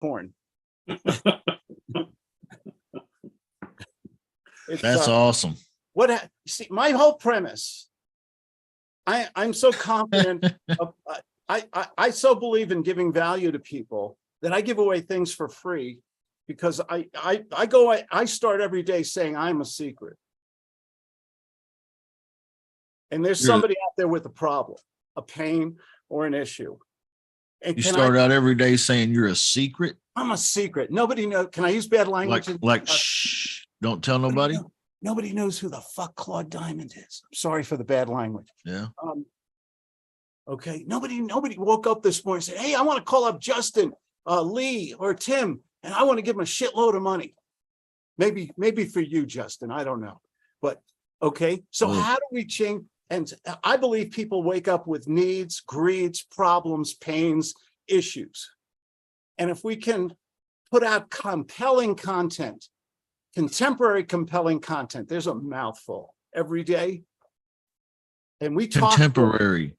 porn. That's awesome. See, my whole premise, I'm so confident I so believe in giving value to people that I give away things for free, because I start every day saying I'm a secret. And there's somebody out there with a problem, a pain, or an issue. And you start out every day saying you're a secret. I'm a secret. Nobody knows. Can I use bad language? Shh, don't tell nobody. Nobody knows who the fuck Claude Diamond is. I'm sorry for the bad language. Yeah. Okay. Nobody woke up this morning and said, hey, I want to call up Justin, Lee, or Tim, and I want to give them a shitload of money. Maybe for you, Justin. I don't know. But okay. So how do we change? And I believe people wake up with needs, greeds, problems, pains, issues. And if we can put out compelling content, contemporary compelling content, there's a mouthful every day. And we talk contemporary.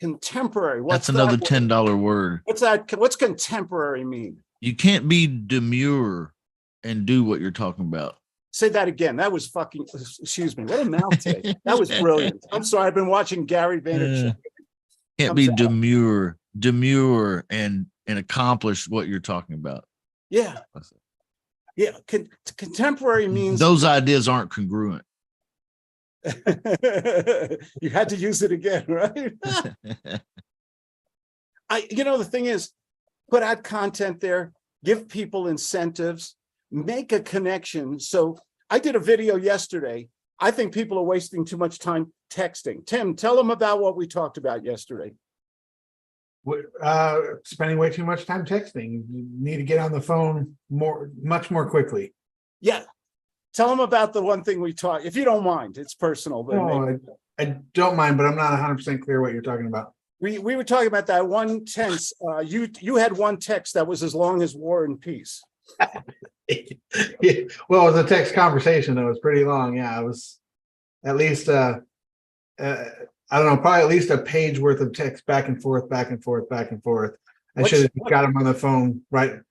What's that's another $10 word. What's that? What's contemporary mean? You can't be demure and do what you're talking about. Say that again. That was fucking, excuse me. What a mouth today. That was brilliant. I'm sorry. I've been watching Gary Vaynerchuk. Can't be demure and accomplish what you're talking about. Yeah. Yeah. Contemporary means those ideas aren't congruent. You had to use it again, right? The thing is, put out content there, give people incentives, make a connection. So I did a video yesterday. I think people are wasting too much time texting. Tim, tell them about what we talked about yesterday. Spending way too much time texting. You need to get on the phone much more quickly. Yeah. Tell them about the one thing we talked, if you don't mind. It's personal. But I don't mind, but I'm not 100% clear what you're talking about. We were talking about that one tense. You had one text that was as long as War and Peace. Yeah. Well, it was a text conversation. It was pretty long. Yeah, it was at least I don't know, probably at least a page worth of text back and forth. I should have got him on the phone right at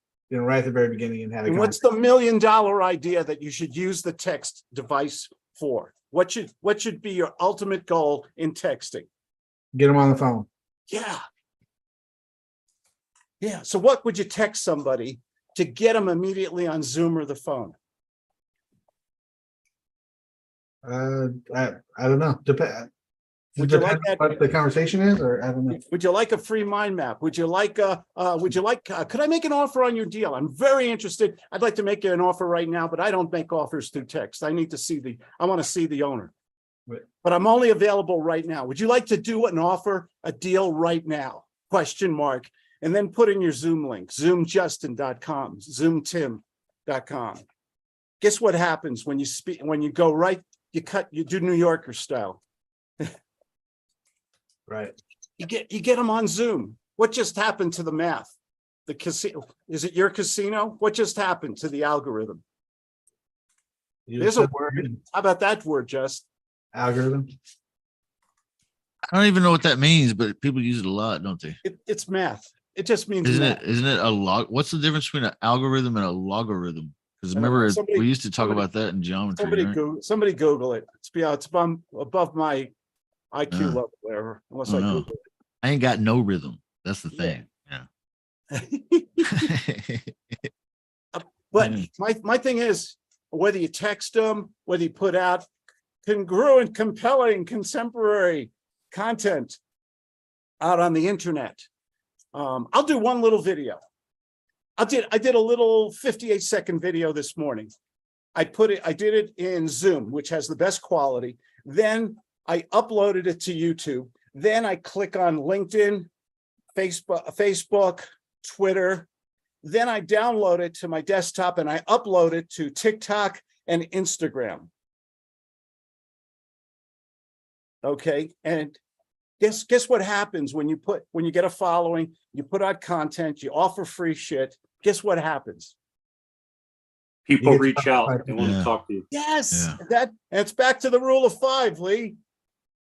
the very beginning and had a. What's the $1 million idea that you should use the text device for? What should be your ultimate goal in texting? Get him on the phone. Yeah. Yeah. So what would you text somebody to get them immediately on Zoom or the phone? I don't know. Would you like what the conversation is, or I don't know. Would you like a free mind map? Would you like could I make an offer on your deal? I'm very interested. I'd like to make you an offer right now, but I don't make offers through text. I want to see the owner. Right. But I'm only available right now. Would you like to do an offer, a deal right now? ? And then put in your Zoom link, zoomjustin.com, zoomtim.com. Guess what happens when you go right, you do New Yorker style. Right. You get them on Zoom. What just happened to the math? The casino, is it your casino? What just happened to the algorithm? There's a word. How about that word, Just? Algorithm. I don't even know what that means, but people use it a lot, don't they? It's math. It just means isn't math. Isn't it a log? What's the difference between an algorithm and a logarithm? Because remember, we used to talk about that in geometry. Somebody Google it. It's above my IQ level there, unless I Google it. I ain't got no rhythm. That's the thing. Yeah. But my thing is, whether you text them, whether you put out congruent, compelling, contemporary content out on the internet. I'll do one little video. I did a little 58-second video this morning. I did it in Zoom, which has the best quality. Then I uploaded it to YouTube. Then I click on LinkedIn, Facebook, Twitter. Then I download it to my desktop and I upload it to TikTok and Instagram. Okay. And guess what happens when you get a following, you put out content, you offer free shit. Guess what happens? People reach out and want to talk to you. Yes. And it's back to the rule of 5, Lee.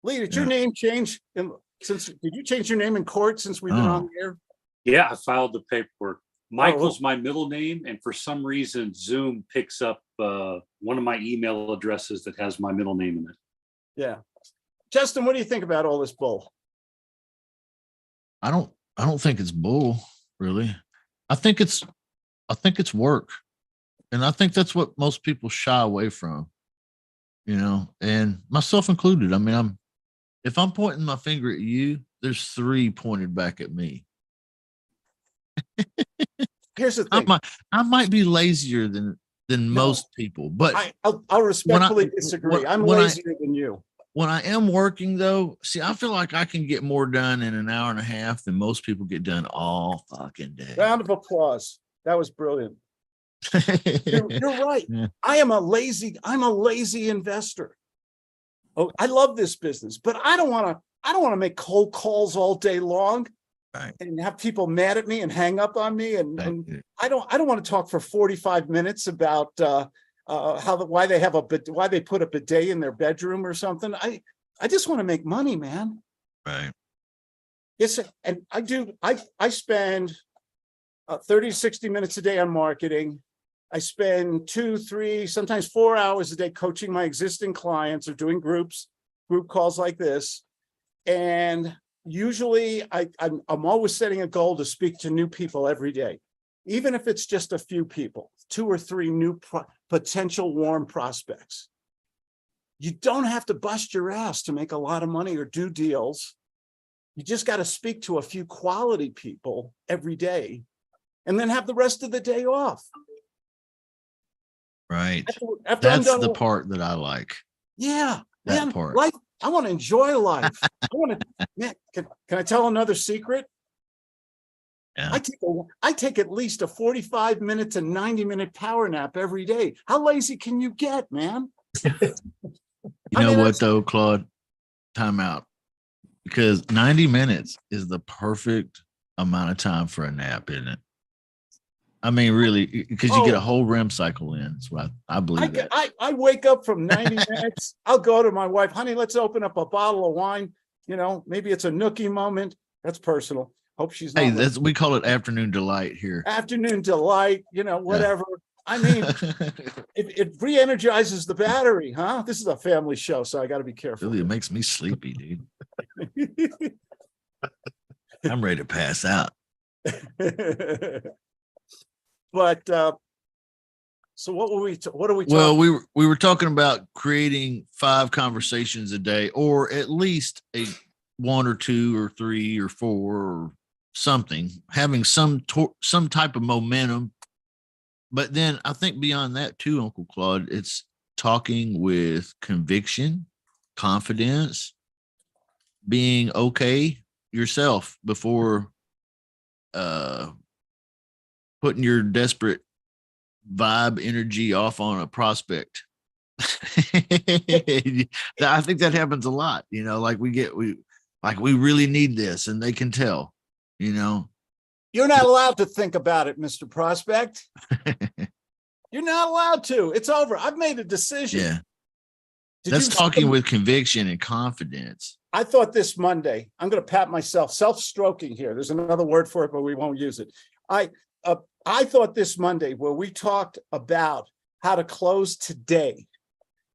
Lee, did your name change did you change your name in court since we've been on the air? Yeah, I filed the paperwork. Michael's my middle name, and for some reason Zoom picks up one of my email addresses that has my middle name in it. Yeah. Justin, what do you think about all this bull? I don't think it's bull, really. I think it's work. And I think that's what most people shy away from, and myself included. I mean, if I'm pointing my finger at you, there's 3 pointed back at me. Here's the thing. I might be lazier than most people, but I'll respectfully disagree. I'm lazier than you. When I am working, though, see, I feel like I can get more done in an hour and a half than most people get done all fucking day. Round of applause. That was brilliant. You're right. Yeah. I'm a lazy investor. Oh, I love this business, but I don't want to make cold calls all day long. Right. And have people mad at me and hang up on me. And I don't want to talk for 45 minutes about why they put a bidet in their bedroom or something. I just want to make money, man. Right. Yes. And I spend 30 to 60 minutes a day on marketing. I spend 2, 3, sometimes 4 hours a day coaching my existing clients or doing group calls like this. And usually I'm always setting a goal to speak to new people every day, even if it's just a few people, 2 or 3 new potential warm prospects. You don't have to bust your ass to make a lot of money or do deals. You just got to speak to a few quality people every day and then have the rest of the day off. Right. After that's the part that I like. Yeah. That man, part. Life, I want to enjoy life. Can I tell another secret? Yeah. I take at least a 45-minute to 90-minute power nap every day. How lazy can you get, man? What though, Claude? Time out. Because 90 minutes is the perfect amount of time for a nap, isn't it? I mean, really, because you get a whole REM cycle in. That's what I believe. I wake up from 90 minutes. I'll go to my wife, honey, let's open up a bottle of wine. Maybe it's a nookie moment. That's personal. Hope she's not. Hey, we call it afternoon delight here. Afternoon delight, whatever. Yeah. I mean, it re-energizes the battery, huh? This is a family show, so I got to be careful. Really, it makes me sleepy, dude. I'm ready to pass out. But so what are we talking? Well, we were talking about creating 5 conversations a day, or at least 1 or 2 or 3 or 4 or something, having some type of momentum. But then I think beyond that too, Uncle Claude, it's talking with conviction, confidence, being okay yourself before putting your desperate vibe energy off on a prospect. I think that happens a lot, like we really need this and they can tell, You're not allowed to think about it, Mr. Prospect. You're not allowed to. It's over. I've made a decision. Yeah. That's talking with conviction and confidence. I thought this Monday, I'm going to pat myself, self-stroking here. There's another word for it, but we won't use it. I thought this Monday where we talked about how to close today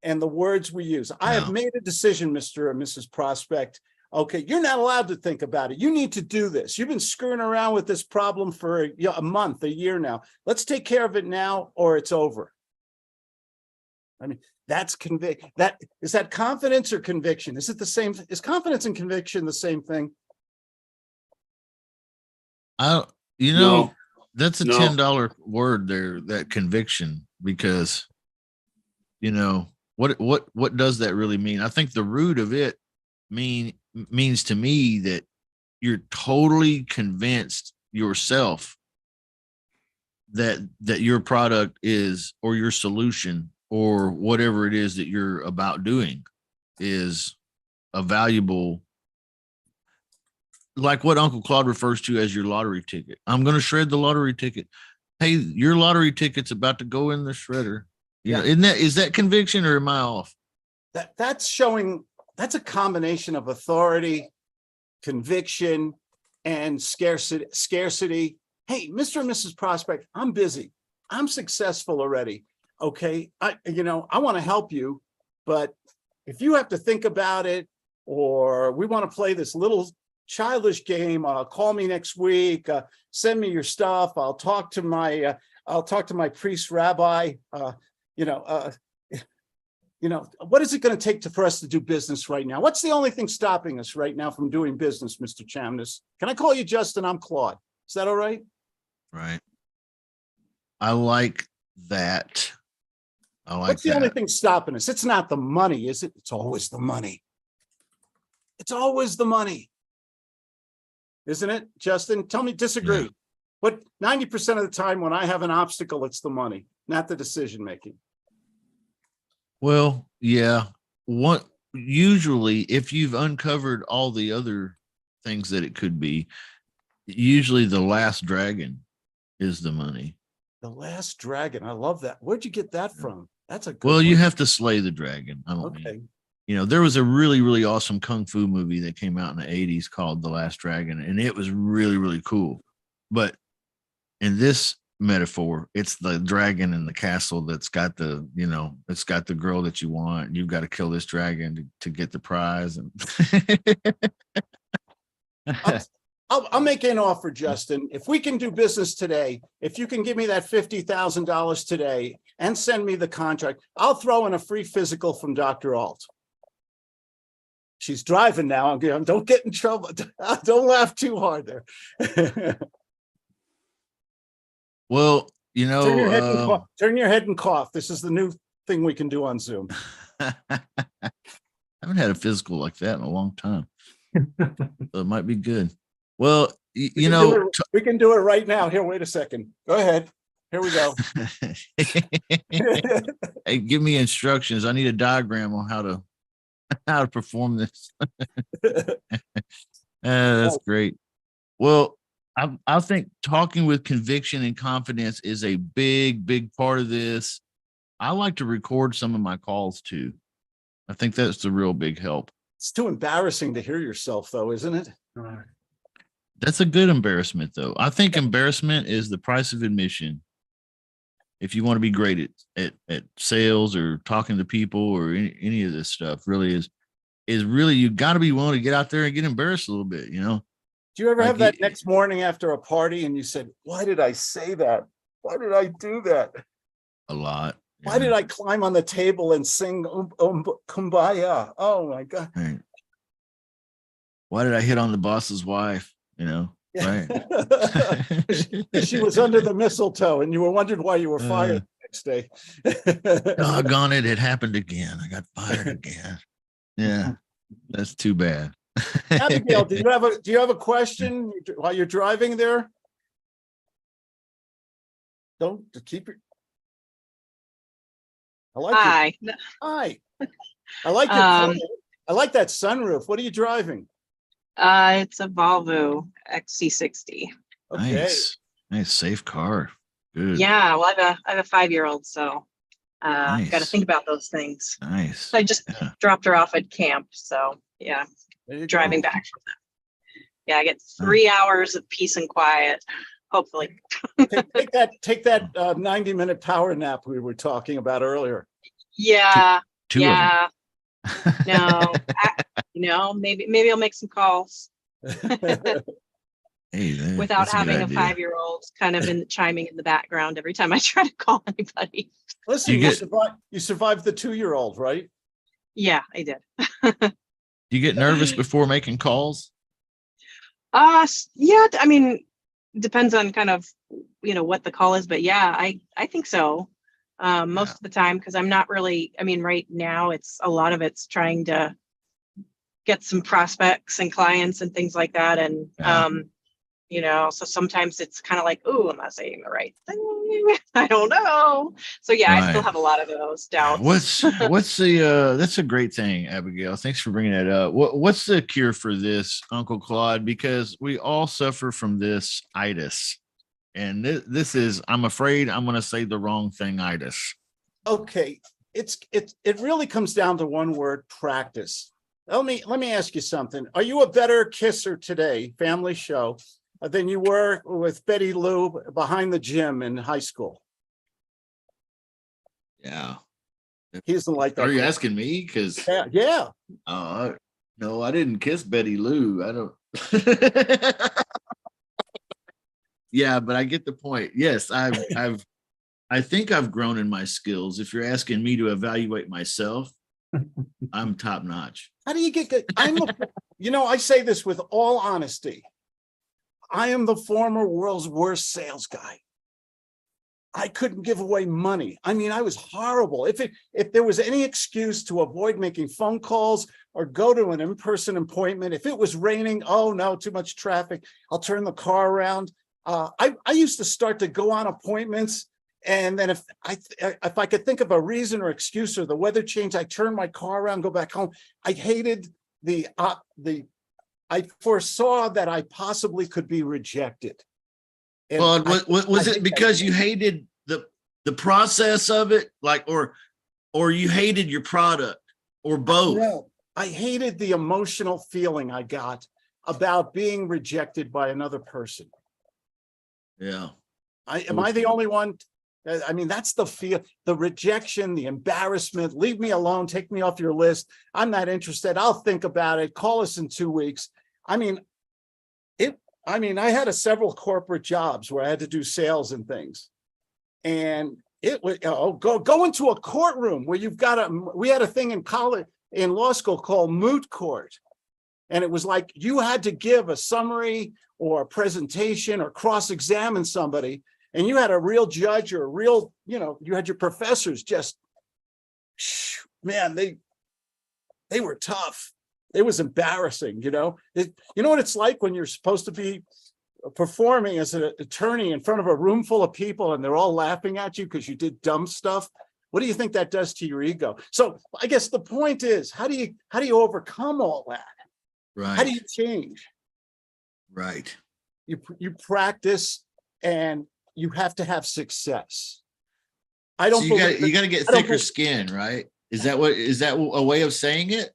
and the words we use. I have made a decision, Mr. and Mrs. Prospect. Okay, you're not allowed to think about it. You need to do this. You've been screwing around with this problem for a month, a year now. Let's take care of it now or it's over. I mean, that's is that confidence or conviction? Is it the same? Is confidence and conviction the same thing? No. That's a $10 word there, that conviction, because what does that really mean? I think the root of it means to me that you're totally convinced yourself that your product is, or your solution, or whatever it is that you're about doing is a valuable, like what Uncle Claude refers to as your lottery ticket. I'm going to shred the lottery ticket. Hey, your lottery ticket's about to go in the shredder. Is that conviction, or am I off? That's a combination of authority, conviction, and scarcity. hey, Mr. and Mrs. Prospect, I'm busy. I'm successful already. Okay, I want to help you, but if you have to think about it, or we want to play this little childish game, call me next week, send me your stuff. I'll talk to my priest rabbi. What is it going to take for us to do business right now? What's the only thing stopping us right now from doing business, Mr. Chamness? Can I call you Justin? I'm Claude. Is that all right? Right. I like that. I like What's the only that. thing stopping us? It's not the money, is it? It's always the money. It's always the money. Isn't it, Justin? Tell me, disagree. Yeah. What 90% of the time when I have an obstacle, it's the money, not the decision making. Well, yeah. What usually, if you've uncovered all the other things that it could be, usually the last dragon is the money. The Last Dragon. I love that. Where'd you get that from? That's a good Well, you one. have to slay the dragon. I don't mean, Okay. there was a really, really awesome kung fu movie that came out in the 80s called The Last Dragon, and it was really, really cool. But in this metaphor, it's the dragon in the castle that's got it's got the girl that you want. You've got to kill this dragon to get the prize. And I'll make an offer, Justin. If we can do business today, if you can give me that $50,000 today and send me the contract, I'll throw in a free physical from Dr. Alt. She's driving now. Don't get in trouble. Don't laugh too hard there. well, Turn your head and cough. Turn your head and cough. This is the new thing we can do on Zoom. I haven't had a physical like that in a long time. So it might be good. Well, We can do it right now. Here, wait a second. Go ahead. Here we go. Hey, give me instructions. I need a diagram on how to perform this. That's great. Well, I think talking with conviction and confidence is a big, big part of this. I like to record some of my calls too. I think that's the real big help. It's too embarrassing to hear yourself, though, isn't it? That's a good embarrassment, though. I think embarrassment is the price of admission. If you want to be great at sales or talking to people or any of this stuff, really is really, you got to be willing to get out there and get embarrassed a little bit, Do you ever have that next morning after a party and you said, why did I say that? Why did I do that? A lot. Why did I climb on the table and sing Kumbaya? Oh my God. Right. Why did I hit on the boss's wife? Right. She was under the mistletoe and you were wondering why you were fired the next day. Doggone it happened again. I got fired again. Yeah, that's too bad. Abigail, do you have a question while you're driving there? Don't keep it. I like Hi. it. Hi. I like it. I like that sunroof. What are you driving? It's a Volvo XC60. Okay. Nice, safe car. Good. Yeah, well, I have a 5-year-old, so got to Nice. think about those things. Nice. I just Yeah. dropped her off at camp, so yeah, There you go. driving back from that. Yeah, I get 3 hours of peace and quiet, hopefully. Take that 90-minute power nap we were talking about earlier. Yeah, Two yeah. No, maybe I'll make some calls of them. Hey, without that's a good having a idea. 5-year-old kind of chiming in the background every time I try to call anybody. Listen, You get- you survived the 2-year-old, right? Yeah, I did. Do you get nervous before making calls? Yeah, I mean, depends on kind of, what the call is, but yeah, I think so. Most of the time, because I'm not really, right now a lot of it's trying to get some prospects and clients and things like that. And, so sometimes it's kind of like, oh, am I saying the right thing? I don't know. So yeah, I still Right. have a lot of those doubts. What's the that's a great thing, Abigail. Thanks for bringing that up. What's the cure for this, Uncle Claude? Because we all suffer from this itis. And this is, I'm afraid I'm going to say the wrong thing, itis. Okay, it really comes down to one word: practice. Let me ask you something. Are you a better kisser today, family show, than you were with Betty Lou behind the gym in high school. Yeah. He doesn't like that. Are you girl. asking me? Because Yeah. no, I didn't kiss Betty Lou. I don't. Yeah, but I get the point. Yes, I think I've grown in my skills. If you're asking me to evaluate myself, I'm top notch. How do you get good? I say this with all honesty. I am the former world's worst sales guy. I couldn't give away money. I mean, I was horrible. If there was any excuse to avoid making phone calls or go to an in-person appointment, if it was raining, oh no, too much traffic, I'll turn the car around. I used to start to go on appointments, and then if I could think of a reason or excuse or the weather changed, I turn my car around, go back home. I hated I foresaw that I possibly could be rejected. And Well, was I it hate because that. you hated the process of it, like, or you hated your product, or both? No, I hated the emotional feeling I got about being rejected by another person. Yeah. Am I the only one? I mean, that's the feel, the rejection, the embarrassment. Leave me alone. Take me off your list. I'm not interested. I'll think about it. Call us in 2 weeks. I mean, I had several corporate jobs where I had to do sales and things. And it was, go into a courtroom where we had a thing in college, in law school called moot court. And it was like you had to give a summary or a presentation or cross-examine somebody. And you had a real judge or a real, you had your professors just, man, they were tough. It was embarrassing, you know what it's like when you're supposed to be performing as an attorney in front of a room full of people and they're all laughing at you because you did dumb stuff. What do you think that does to your ego? So I guess the point is, how do you overcome all that? Right. How do you change? Right. You practice, and you have to have success. I don't So believe you got to get I don't thicker believe- skin, right? Is that a way of saying it?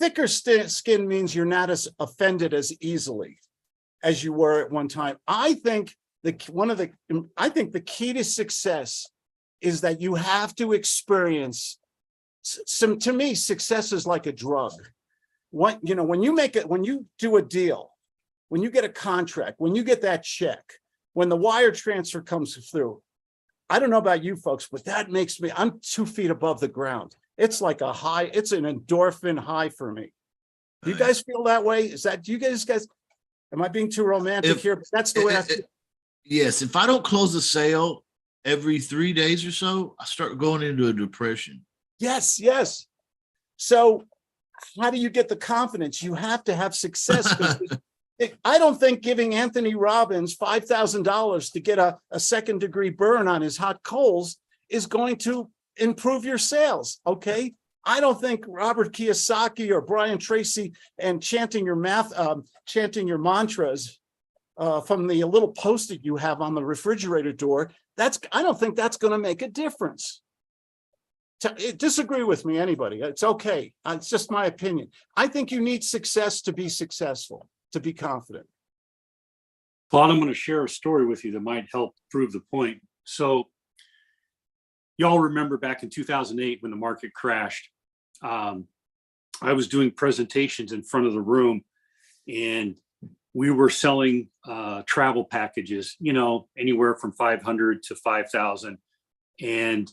thicker skin means you're not as offended as easily as you were at one time. I think the key to success is that you have to experience some. To me, success is like a drug. When you do a deal, when you get a contract, when you get that check, when the wire transfer comes through, I don't know about you folks, but that makes me, I'm 2 feet above the ground. It's like a high, it's an endorphin high for me. Do you Right. guys feel that way? Do you guys, am I being too romantic here? But that's the way I feel. Yes. If I don't close a sale every 3 days or so, I start going into a depression. Yes. So how do you get the confidence? You have to have success. 'Cause I don't think giving Anthony Robbins $5,000 to get a second-degree burn on his hot coals is going to improve your sales. Okay. I don't think Robert Kiyosaki or Brian Tracy and chanting your mantras from the little post-it you have on the refrigerator door, I don't think that's going to make a difference. Disagree with me, anybody. It's okay. It's just my opinion. I think you need success to be successful, to be confident. Claude, I'm going to share a story with you that might help prove the point. So y'all remember back in 2008 when the market crashed, I was doing presentations in front of the room, and we were selling travel packages, anywhere from 500 to 5,000, and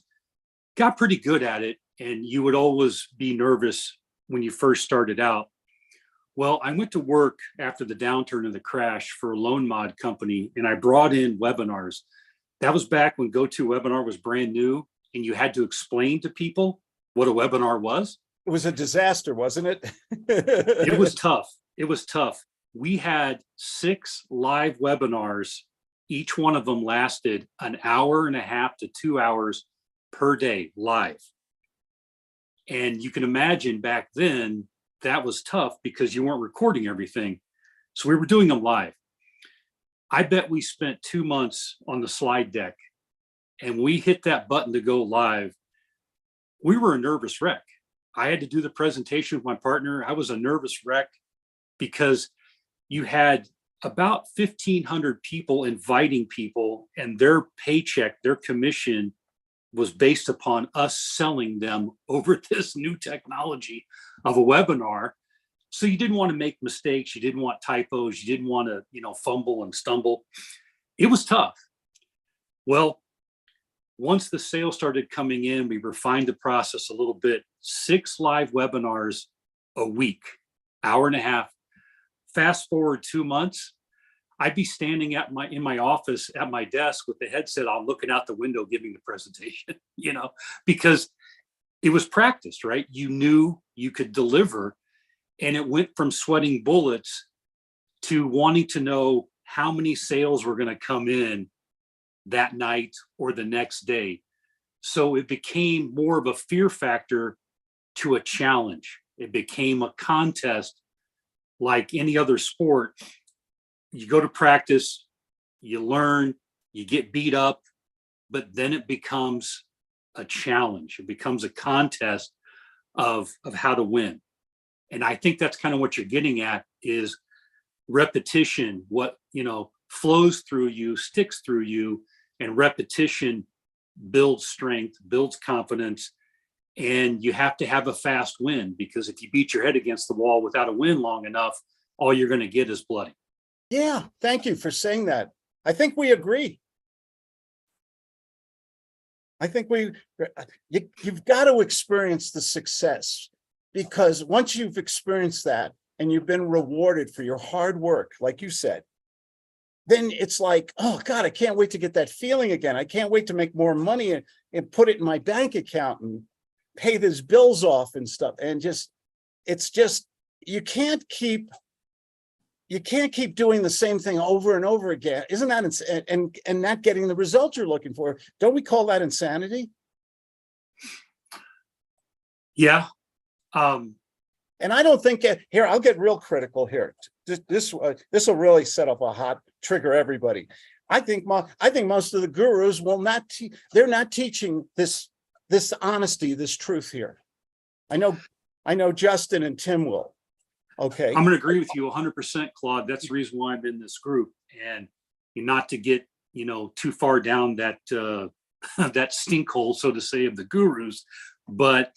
got pretty good at it. And you would always be nervous when you first started out. Well, I went to work after the downturn and the crash for a loan mod company, and I brought in webinars. That was back when GoToWebinar was brand new, and you had to explain to people what a webinar was. It was a disaster, wasn't it? It was tough. It was tough. We had 6 live webinars. Each one of them lasted an hour and a half to 2 hours per day live. And you can imagine back then that was tough because you weren't recording everything. So we were doing them live. I bet we spent 2 months on the slide deck, and we hit that button to go live. We were a nervous wreck. I had to do the presentation with my partner. I was a nervous wreck because you had about 1,500 people inviting people, and their paycheck, their commission was based upon us selling them over this new technology of a webinar. So you didn't want to make mistakes. You didn't want typos. You didn't want to, fumble and stumble. It was tough. Well, once the sales started coming in, we refined the process a little bit. 6 live webinars a week, hour and a half. Fast forward 2 months, I'd be standing in my office at my desk with the headset on, looking out the window, giving the presentation, because it was practiced, right? You knew you could deliver, and it went from sweating bullets to wanting to know how many sales were going to come in that night or the next day. So it became more of a fear factor to a challenge. It became a contest like any other sport. You go to practice, you learn, you get beat up, but then it becomes a challenge. It becomes a contest of how to win. And I think that's kind of what you're getting at, is repetition. What, flows through you, sticks through you, and repetition builds strength, builds confidence. And you have to have a fast win, because if you beat your head against the wall without a win long enough, all you're going to get is bloody. Yeah, thank you for saying that. I think we agree. I think you've got to experience the success, because once you've experienced that and you've been rewarded for your hard work, like you said, then it's like, oh God, I can't wait to get that feeling again. I can't wait to make more money and put it in my bank account and pay these bills off and stuff. And you can't keep doing the same thing over and over again. Isn't that and not getting the results you're looking for? Don't we call that insanity? Yeah. And I don't think here, I'll get real critical here. This will really set up a hot trigger everybody. I think most of the gurus will not they're not teaching this honesty, this truth here. I know Justin and Tim will. Okay. I'm going to agree with you 100%, Claude. That's the reason why I'm in this group, and not to get, too far down that, that stink hole, so to say, of the gurus. But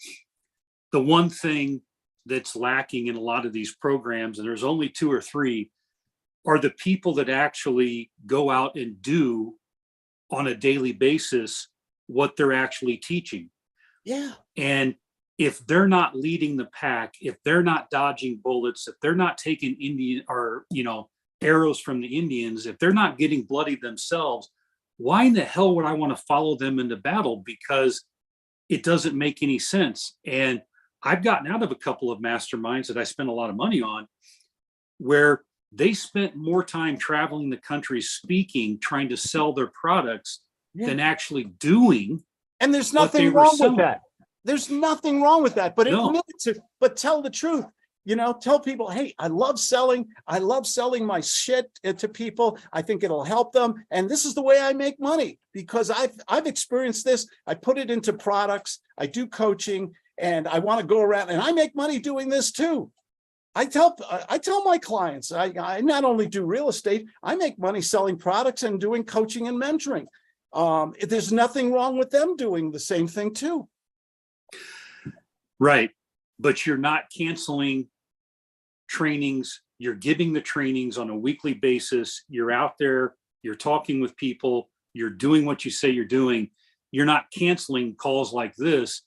the one thing that's lacking in a lot of these programs, and there's only 2 or 3, are the people that actually go out and do on a daily basis what they're actually teaching. Yeah. And if they're not leading the pack, if they're not dodging bullets, if they're not taking arrows from the Indians, if they're not getting bloodied themselves, why in the hell would I want to follow them into battle? Because it doesn't make any sense. And I've gotten out of a couple of masterminds that I spent a lot of money on, where they spent more time traveling the country, speaking, trying to sell their products than actually doing. And there's nothing wrong with that. There's nothing wrong with that, but but tell the truth. Tell people, hey, I love selling my shit to people. I think it'll help them. And this is the way I make money, because I've experienced this. I put it into products. I do coaching, and I want to go around, and I make money doing this too. I tell my clients, I not only do real estate, I make money selling products and doing coaching and mentoring. There's nothing wrong with them doing the same thing too. Right. But you're not canceling trainings. You're giving the trainings on a weekly basis. You're out there, you're talking with people, you're doing what you say you're doing. You're not canceling calls like this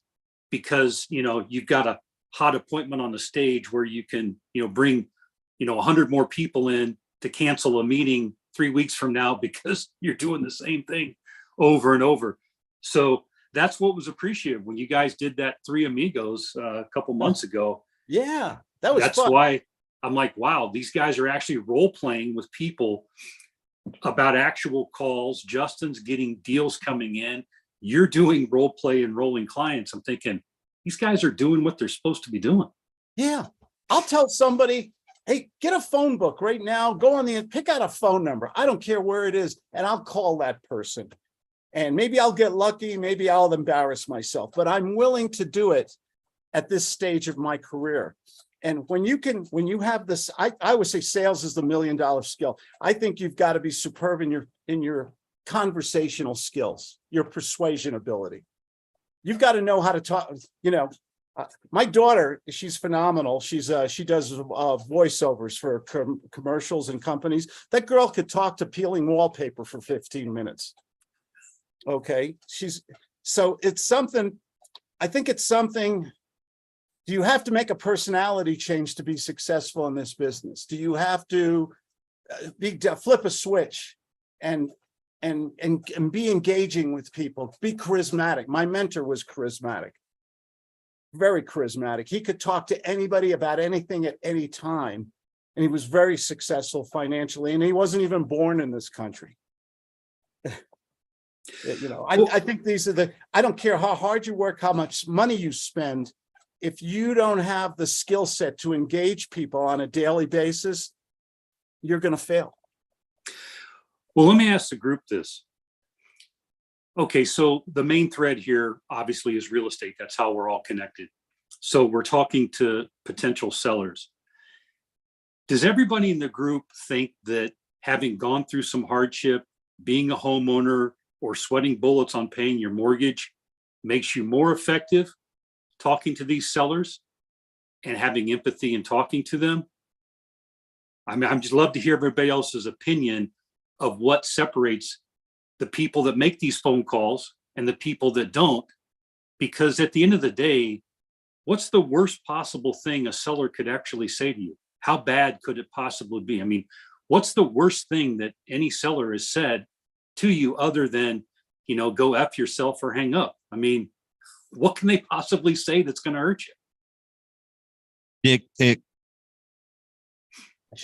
because, you've got a hot appointment on the stage where you can, bring, 100 more people in to cancel a meeting 3 weeks from now because you're doing the same thing over and over. So that's what was appreciated when you guys did that 3 Amigos a couple months ago. Yeah, that's fun. Why I'm like, wow, these guys are actually role playing with people about actual calls. Justin's getting deals coming in. You're doing role play, enrolling clients. I'm thinking these guys are doing what they're supposed to be doing. Yeah. I'll tell somebody, hey, get a phone book right now. Go on pick out a phone number. I don't care where it is. And I'll call that person. And maybe I'll get lucky. Maybe I'll embarrass myself, but I'm willing to do it at this stage of my career. And when you have this, I would say sales is the $1 million skill. I think you've got to be superb in your conversational skills, your persuasion ability. You've got to know how to talk, my daughter, she's phenomenal. She does voiceovers for commercials and companies. That girl could talk to peeling wallpaper for 15 minutes. Okay. So it's something, I think it's something. Do you have to make a personality change to be successful in this business? Do you have to flip a switch and be engaging with people, be charismatic? My mentor was charismatic, very charismatic. He could talk to anybody about anything at any time. And he was very successful financially, and he wasn't even born in this country. I think I don't care how hard you work, how much money you spend. If you don't have the skill set to engage people on a daily basis, you're going to fail. Well, let me ask the group this. Okay, so the main thread here obviously is real estate. That's how we're all connected. So we're talking to potential sellers. Does everybody in the group think that having gone through some hardship, being a homeowner, or sweating bullets on paying your mortgage makes you more effective talking to these sellers and having empathy and talking to them? I mean, I'm just love to hear everybody else's opinion of what separates the people that make these phone calls and the people that don't, because at the end of the day, what's the worst possible thing a seller could actually say to you? How bad could it possibly be? I mean, what's the worst thing that any seller has said to you other than, go F yourself or hang up? I mean, what can they possibly say that's going to hurt you? Dick pic.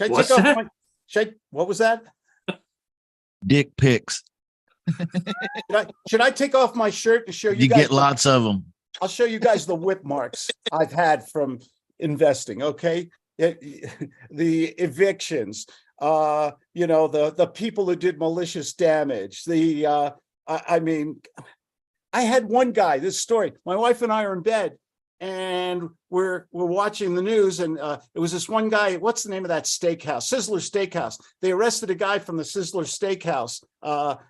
What's that? What was that? Dick pics. Should I take off my shirt and show you You guys? get lots of them. I'll show you guys the whip marks I've had from investing. Okay. The evictions, the people who did malicious damage. I mean, I had one guy, this story, my wife and I are in bed and we're watching the news, and it was this one guy. What's the name of that steakhouse? Sizzler Steakhouse. They arrested a guy from the Sizzler Steakhouse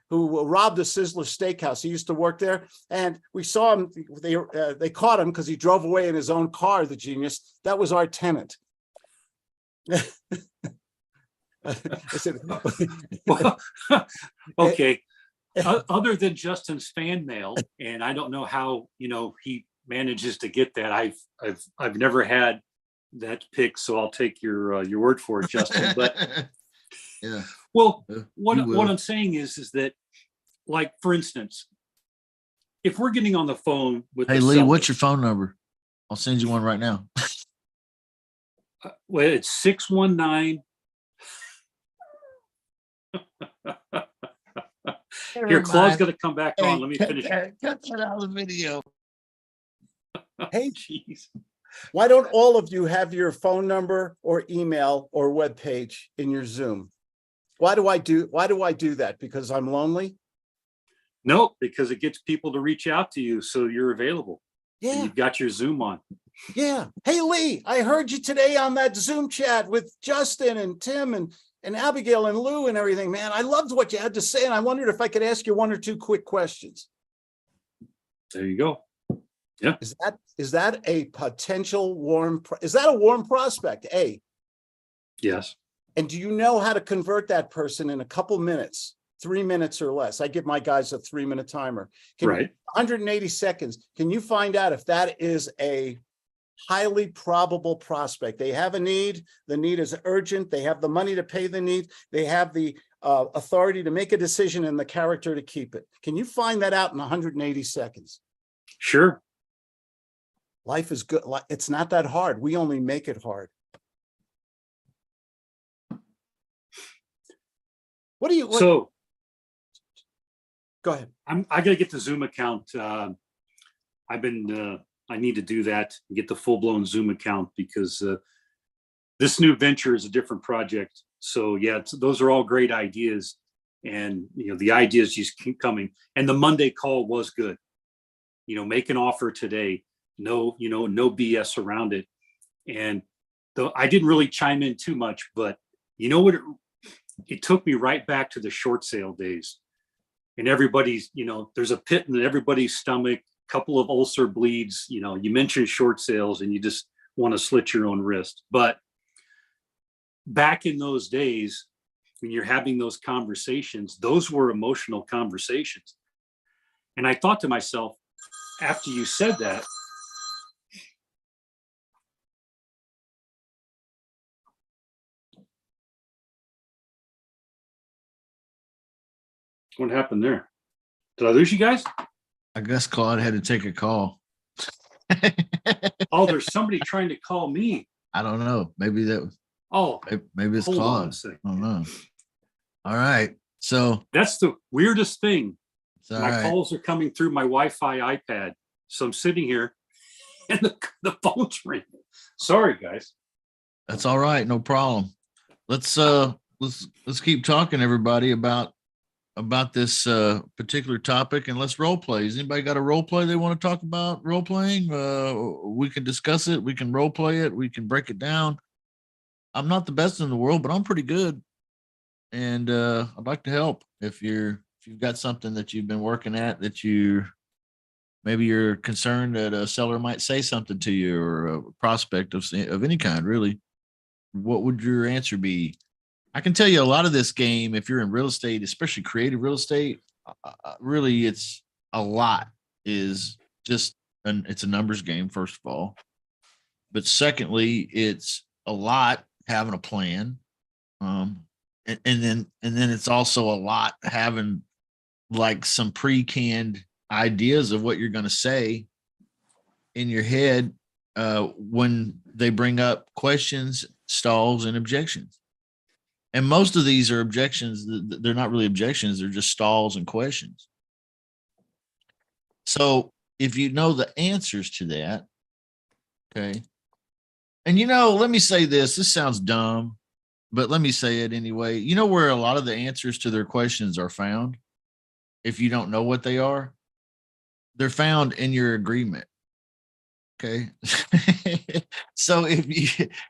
who robbed a Sizzler Steakhouse. He used to work there, and we saw him. They caught him because he drove away in his own car. The genius. That was our tenant. I said, Well, okay. Other than Justin's fan mail, and I don't know how he manages to get that. I've never had that pick, so I'll take your word for it, Justin. But yeah. Well, You what will. I'm saying is that, like, for instance, if we're getting on the phone with Hey the Lee, seller, what's your phone number? I'll send you one right now. well, it's 619. Here, Claude's going to come back on. Let me finish. Cut that out of the video. hey, Jeez. why don't all of you have your phone number or email or web page in your Zoom? Why do I do that? Because I'm lonely? No, because it gets people to reach out to you, so you're available. And Yeah. you've got your Zoom on. Yeah. Hey, Lee, I heard you today on that Zoom chat with Justin and Tim and Abigail and Lou and everything, man. I loved what you had to say, and I wondered if I could ask you one or two quick questions. There you go. Is that a potential is that a warm prospect? A, Yes. and do you know how to convert that person in a couple minutes, 3 minutes or less? I give my guys a 3-minute timer. Right. 180 seconds. Can you find out if that is a highly probable prospect? They have a need. The need is urgent. They have the money to pay the need. They have the authority to make a decision and the character to keep it. Can you find that out in 180 seconds? Sure. Life is good. It's not that hard. We only make it hard. What do you? So go ahead. I got to get the Zoom account. I need to do that and get the full blown Zoom account because this new venture is a different project. So yeah, those are all great ideas, and the ideas just keep coming. And the Monday call was good. Make an offer today. No BS around it. And though I didn't really chime in too much, but you know what? It took me right back to the short sale days. And everybody's, there's a pit in everybody's stomach, couple of ulcer bleeds, you mentioned short sales and you just want to slit your own wrist. But back in those days, when you're having those conversations, those were emotional conversations. And I thought to myself, after you said that, what happened there? Did I lose you guys? I guess Claude had to take a call. Oh, there's somebody trying to call me. I don't know. Maybe that was, Oh, maybe it's hold on a Claude. second. I don't know. All right. So That's the weirdest thing. it's all My right. calls are coming through my Wi-Fi iPad. So I'm sitting here and the phone's ringing. Sorry, guys. That's all right. No problem. Let's keep talking, everybody, about this particular topic, and let's role play. Has anybody got a role play they want to talk about? Role playing? We can discuss it. We can role play it. We can break it down. I'm not the best in the world, but I'm pretty good, and I'd like to help. If you've got something that you've been working at that maybe you're concerned that a seller might say something to you, or a prospect of any kind, really, what would your answer be? I can tell you a lot of this game, if you're in real estate, especially creative real estate, really it's a lot is just, it's a numbers game, first of all. But secondly, it's a lot having a plan. And then it's also a lot having like some pre-canned ideas of what you're going to say in your head when they bring up questions, stalls, and objections. And most of these are objections. They're not really objections. They're just stalls and questions. So if you know the answers to that, okay. And let me say this. This sounds dumb, but let me say it anyway. You know where a lot of the answers to their questions are found? If you don't know what they are, they're found in your agreement. Okay. So if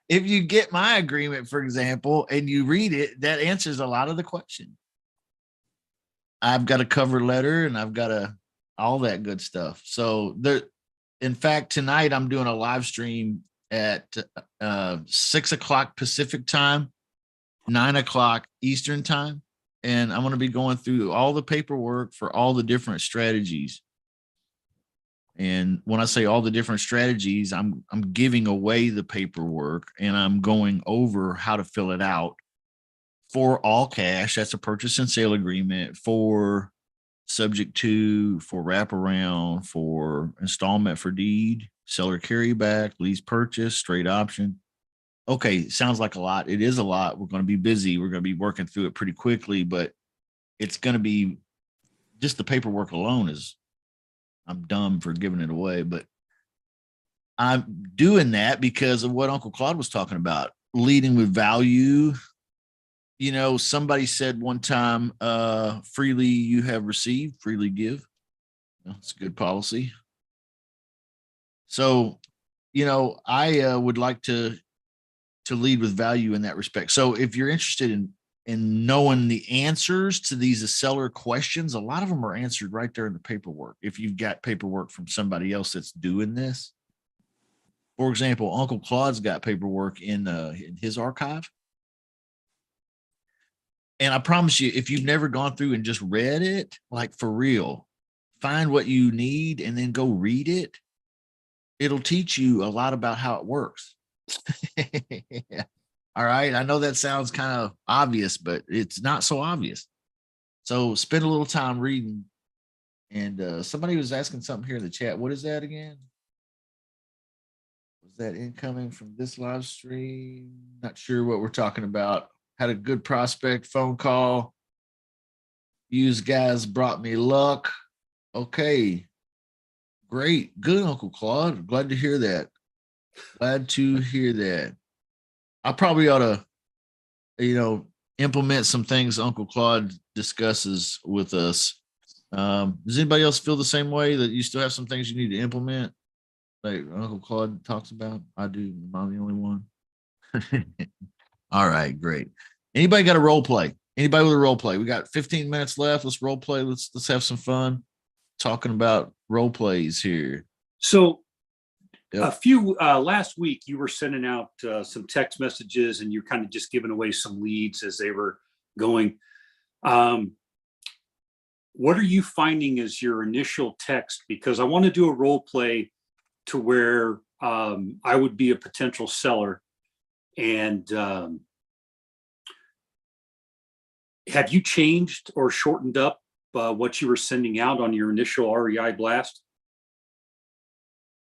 you get my agreement, for example, and you read it, that answers a lot of the question. I've got a cover letter and I've got all that good stuff. So in fact, tonight I'm doing a live stream at 6:00 Pacific time, 9:00 Eastern time. And I'm going to be going through all the paperwork for all the different strategies. And when I say all the different strategies, I'm giving away the paperwork and I'm going over how to fill it out for all cash. That's a purchase and sale agreement, for subject to, for wraparound, for installment for deed, seller carryback, lease purchase, straight option. Okay, sounds like a lot. It is a lot. We're going to be busy. We're going to be working through it pretty quickly, but it's going to be just the paperwork alone is, I'm dumb for giving it away, but I'm doing that because of what Uncle Claude was talking about, leading with value. Somebody said one time, freely you have received, freely give. It's a good policy. So, I would like to lead with value in that respect. So if you're interested in knowing the answers to these seller questions, a lot of them are answered right there in the paperwork. If you've got paperwork from somebody else that's doing this, for example, Uncle Claude's got paperwork in his archive. And I promise you, if you've never gone through and just read it, like for real, find what you need and then go read it. It'll teach you a lot about how it works. All right. I know that sounds kind of obvious, but it's not so obvious. So spend a little time reading. And somebody was asking something here in the chat. What is that again? Was that incoming from this live stream? Not sure what we're talking about. Had a good prospect phone call. Use guys brought me luck. Okay. Great. Good, Uncle Claude. Glad to hear that. Glad to hear that. I probably ought to, implement some things Uncle Claude discusses with us. Does anybody else feel the same way, that you still have some things you need to implement, like Uncle Claude talks about? I do. Am I the only one? All right, great. Anybody got a role play? Anybody with a role play? We got 15 minutes left. Let's role play. Let's have some fun talking about role plays here. So Yep. a few last week, you were sending out some text messages, and you're kind of just giving away some leads as they were going. What are you finding as your initial text? Because I want to do a role play to where I would be a potential seller. And have you changed or shortened up what you were sending out on your initial REI blast?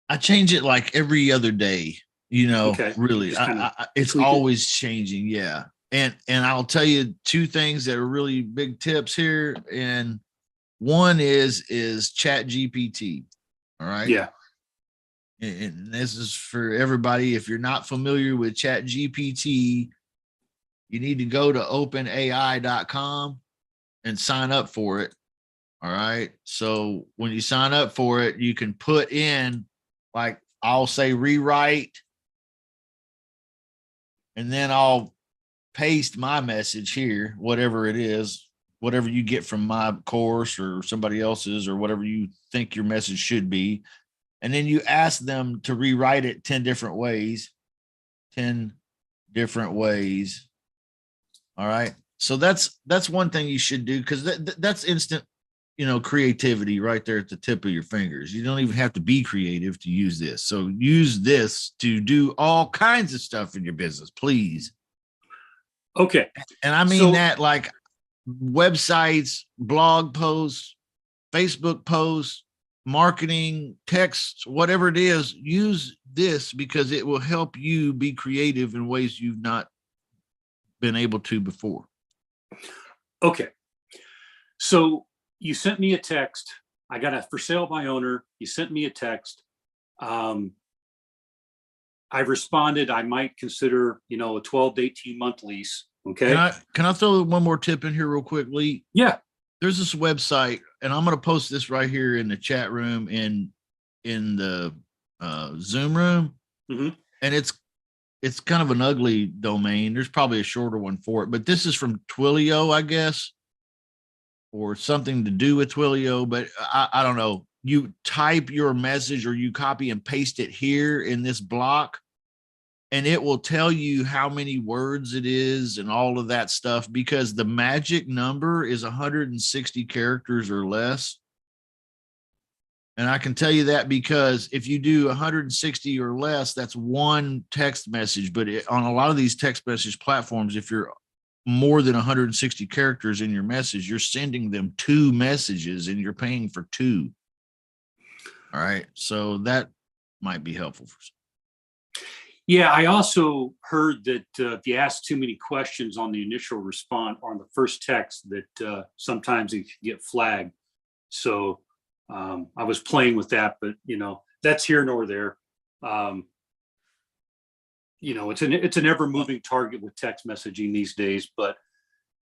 I change it like every other day, Okay. really. Just kinda It's tweak it. always changing. Yeah. And I'll tell you two things that are really big tips here. And one is Chat GPT. All right. Yeah. And this is for everybody. If you're not familiar with Chat GPT, you need to go to openai.com and sign up for it. All right. So when you sign up for it, you can put in, like, I'll say rewrite, and then I'll paste my message here, whatever it is, whatever you get from my course or somebody else's, or whatever you think your message should be. And then you ask them to rewrite it 10 different ways. 10 different ways. All right. So that's one thing you should do, because that's instant, creativity right there at the tip of your fingers. You don't even have to be creative to use this. So use this to do all kinds of stuff in your business, please. Okay. And I mean So- that, like, websites, blog posts, Facebook posts, marketing, text, whatever it is, use this because it will help you be creative in ways you've not been able to before. Okay. So you sent me a text. I got a for sale by owner. You sent me a text. I responded, I might consider, a 12 to 18 month lease. Okay. Can I throw one more tip in here real quick, Lee? Yeah. There's this website, and I'm going to post this right here in the chat room in the Zoom room. Mhm. And it's kind of an ugly domain. There's probably a shorter one for it, but this is from Twilio, I guess, or something to do with Twilio, but I don't know. You type your message or you copy and paste it here in this block, and it will tell you how many words it is and all of that stuff, because the magic number is 160 characters or less. And I can tell you that because if you do 160 or less, that's one text message. But on a lot of these text message platforms, if you're more than 160 characters in your message, you're sending them 2 messages and you're paying for 2. All right. So that might be helpful for some. Yeah. I also heard that if you ask too many questions on the initial response or on the first text, that sometimes it can get flagged. So I was playing with that, but that's here nor there. It's an ever moving target with text messaging these days, but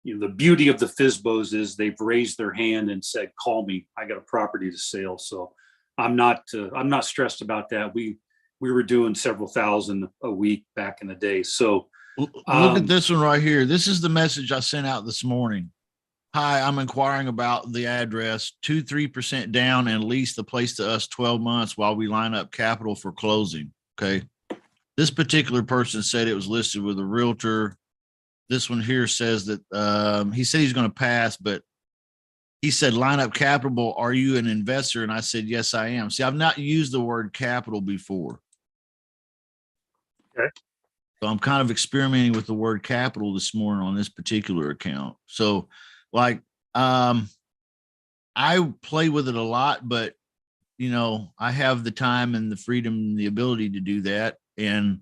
the beauty of the FSBOs is they've raised their hand and said, call me, I got a property to sell. So I'm not stressed about that. We were doing several thousand a week back in the day. So Look at this one right here. This is the message I sent out this morning. Hi, I'm inquiring about the address, 2-3% down and lease the place to us 12 months while we line up capital for closing. Okay. This particular person said it was listed with a realtor. This one here says that he said he's going to pass, but he said, line up capital. Are you an investor? And I said, yes, I am. See, I've not used the word capital before. Okay. So I'm kind of experimenting with the word capital this morning on this particular account. So, like, I play with it a lot, but I have the time and the freedom and the ability to do that. And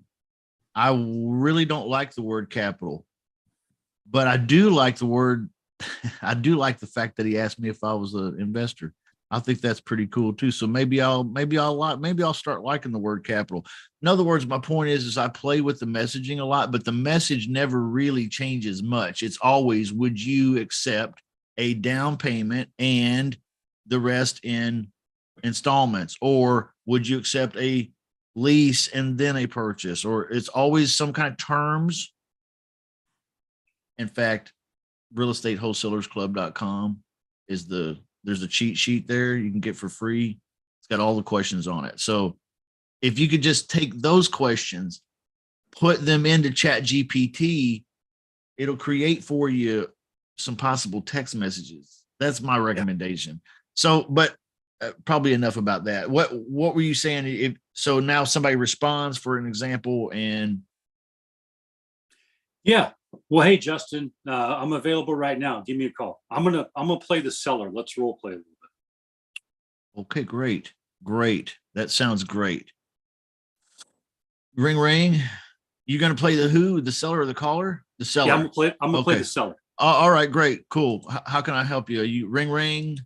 I really don't like the word capital, but I do like the word. I do like the fact that he asked me if I was an investor. I think that's pretty cool too. So maybe I'll start liking the word capital. In other words, my point is I play with the messaging a lot, but the message never really changes much. It's always, would you accept a down payment and the rest in installments, or would you accept a lease, and then a purchase, or it's always some kind of terms. In fact, realestatewholesalersclub.com is there's a cheat sheet there you can get for free. It's got all the questions on it. So if you could just take those questions, put them into Chat GPT, it'll create for you some possible text messages. That's my recommendation. So, but probably enough about that. What were you saying? If so, now somebody responds for an example, and Yeah. Well, hey, Justin, I'm available right now. Give me a call. I'm gonna play the seller. Let's role play a little bit. okay, great, that sounds great. Ring ring. You gonna play the who, the seller or the caller? The seller. Yeah, I'm gonna play Okay. the seller. All right, great, cool. How can I help you? You ring ring.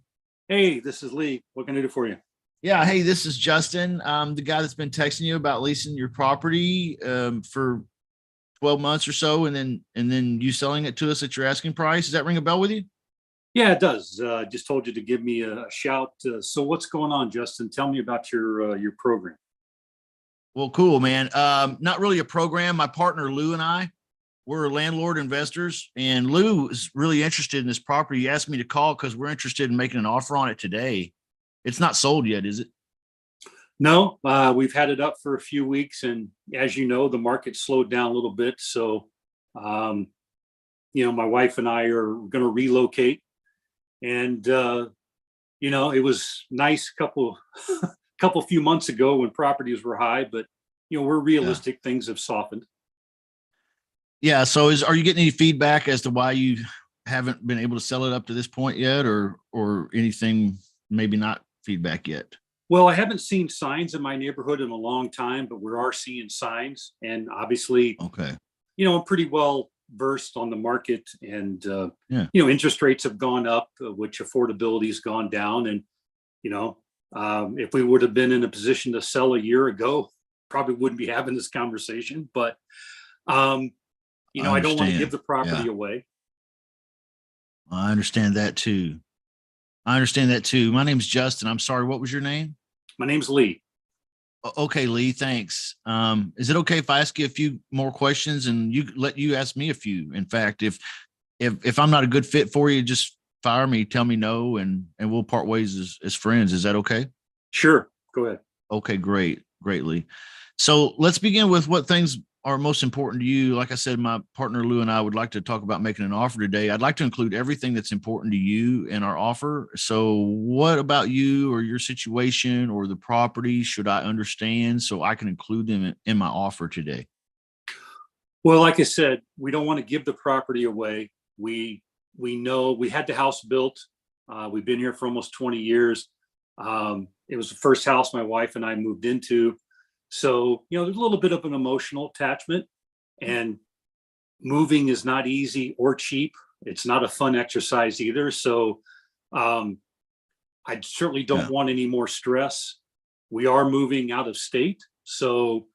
Hey, this is Lee. What can I do for you? Yeah, hey, this is Justin. I'm the guy that's been texting you about leasing your property for 12 months or so, and then you selling it to us at your asking price. Does that ring a bell with you? Yeah, it does. Just told you to give me a shout. So what's going on, Justin? Tell me about your program. Well, cool, man. Not really a program. My partner Lou and I, we're landlord investors, and Lou is really interested in this property. He asked me to call because we're interested in making an offer on it today. It's not sold yet, is it? No, we've had it up for a few weeks, and as you know, the market slowed down a little bit. So, my wife and I are going to relocate, and it was nice couple few months ago when properties were high, but we're realistic. Things have softened. Yeah. So are you getting any feedback as to why you haven't been able to sell it up to this point yet, or anything? Maybe not feedback yet. Well, I haven't seen signs in my neighborhood in a long time, but we are seeing signs. And obviously, Okay. I'm pretty well versed on the market, and, Yeah. Interest rates have gone up, which affordability has gone down. And, if we would have been in a position to sell a year ago, probably wouldn't be having this conversation. But, I don't want to understand. give the property Yeah. away. I understand that too. My name's Justin. I'm sorry. What was your name? My name's Lee. Okay, Lee. Thanks. Is it okay if I ask you a few more questions and let you ask me a few? In fact, if I'm not a good fit for you, just fire me, tell me no, and we'll part ways as friends. Is that okay? Sure. Go ahead. Okay, great, Lee. So let's begin with what things are most important to you. Like I said, my partner Lou and I would like to talk about making an offer today. I'd like to include everything that's important to you in our offer. So what about you or your situation or the property should I understand so I can include them in my offer today? Well, like I said, we don't want to give the property away. We know we had the house built. We've been here for almost 20 years. It was the first house my wife and I moved into. So, there's a little bit of an emotional attachment, and moving is not easy or cheap. It's not a fun exercise either. So, I certainly don't want any more stress. We are moving out of state. So,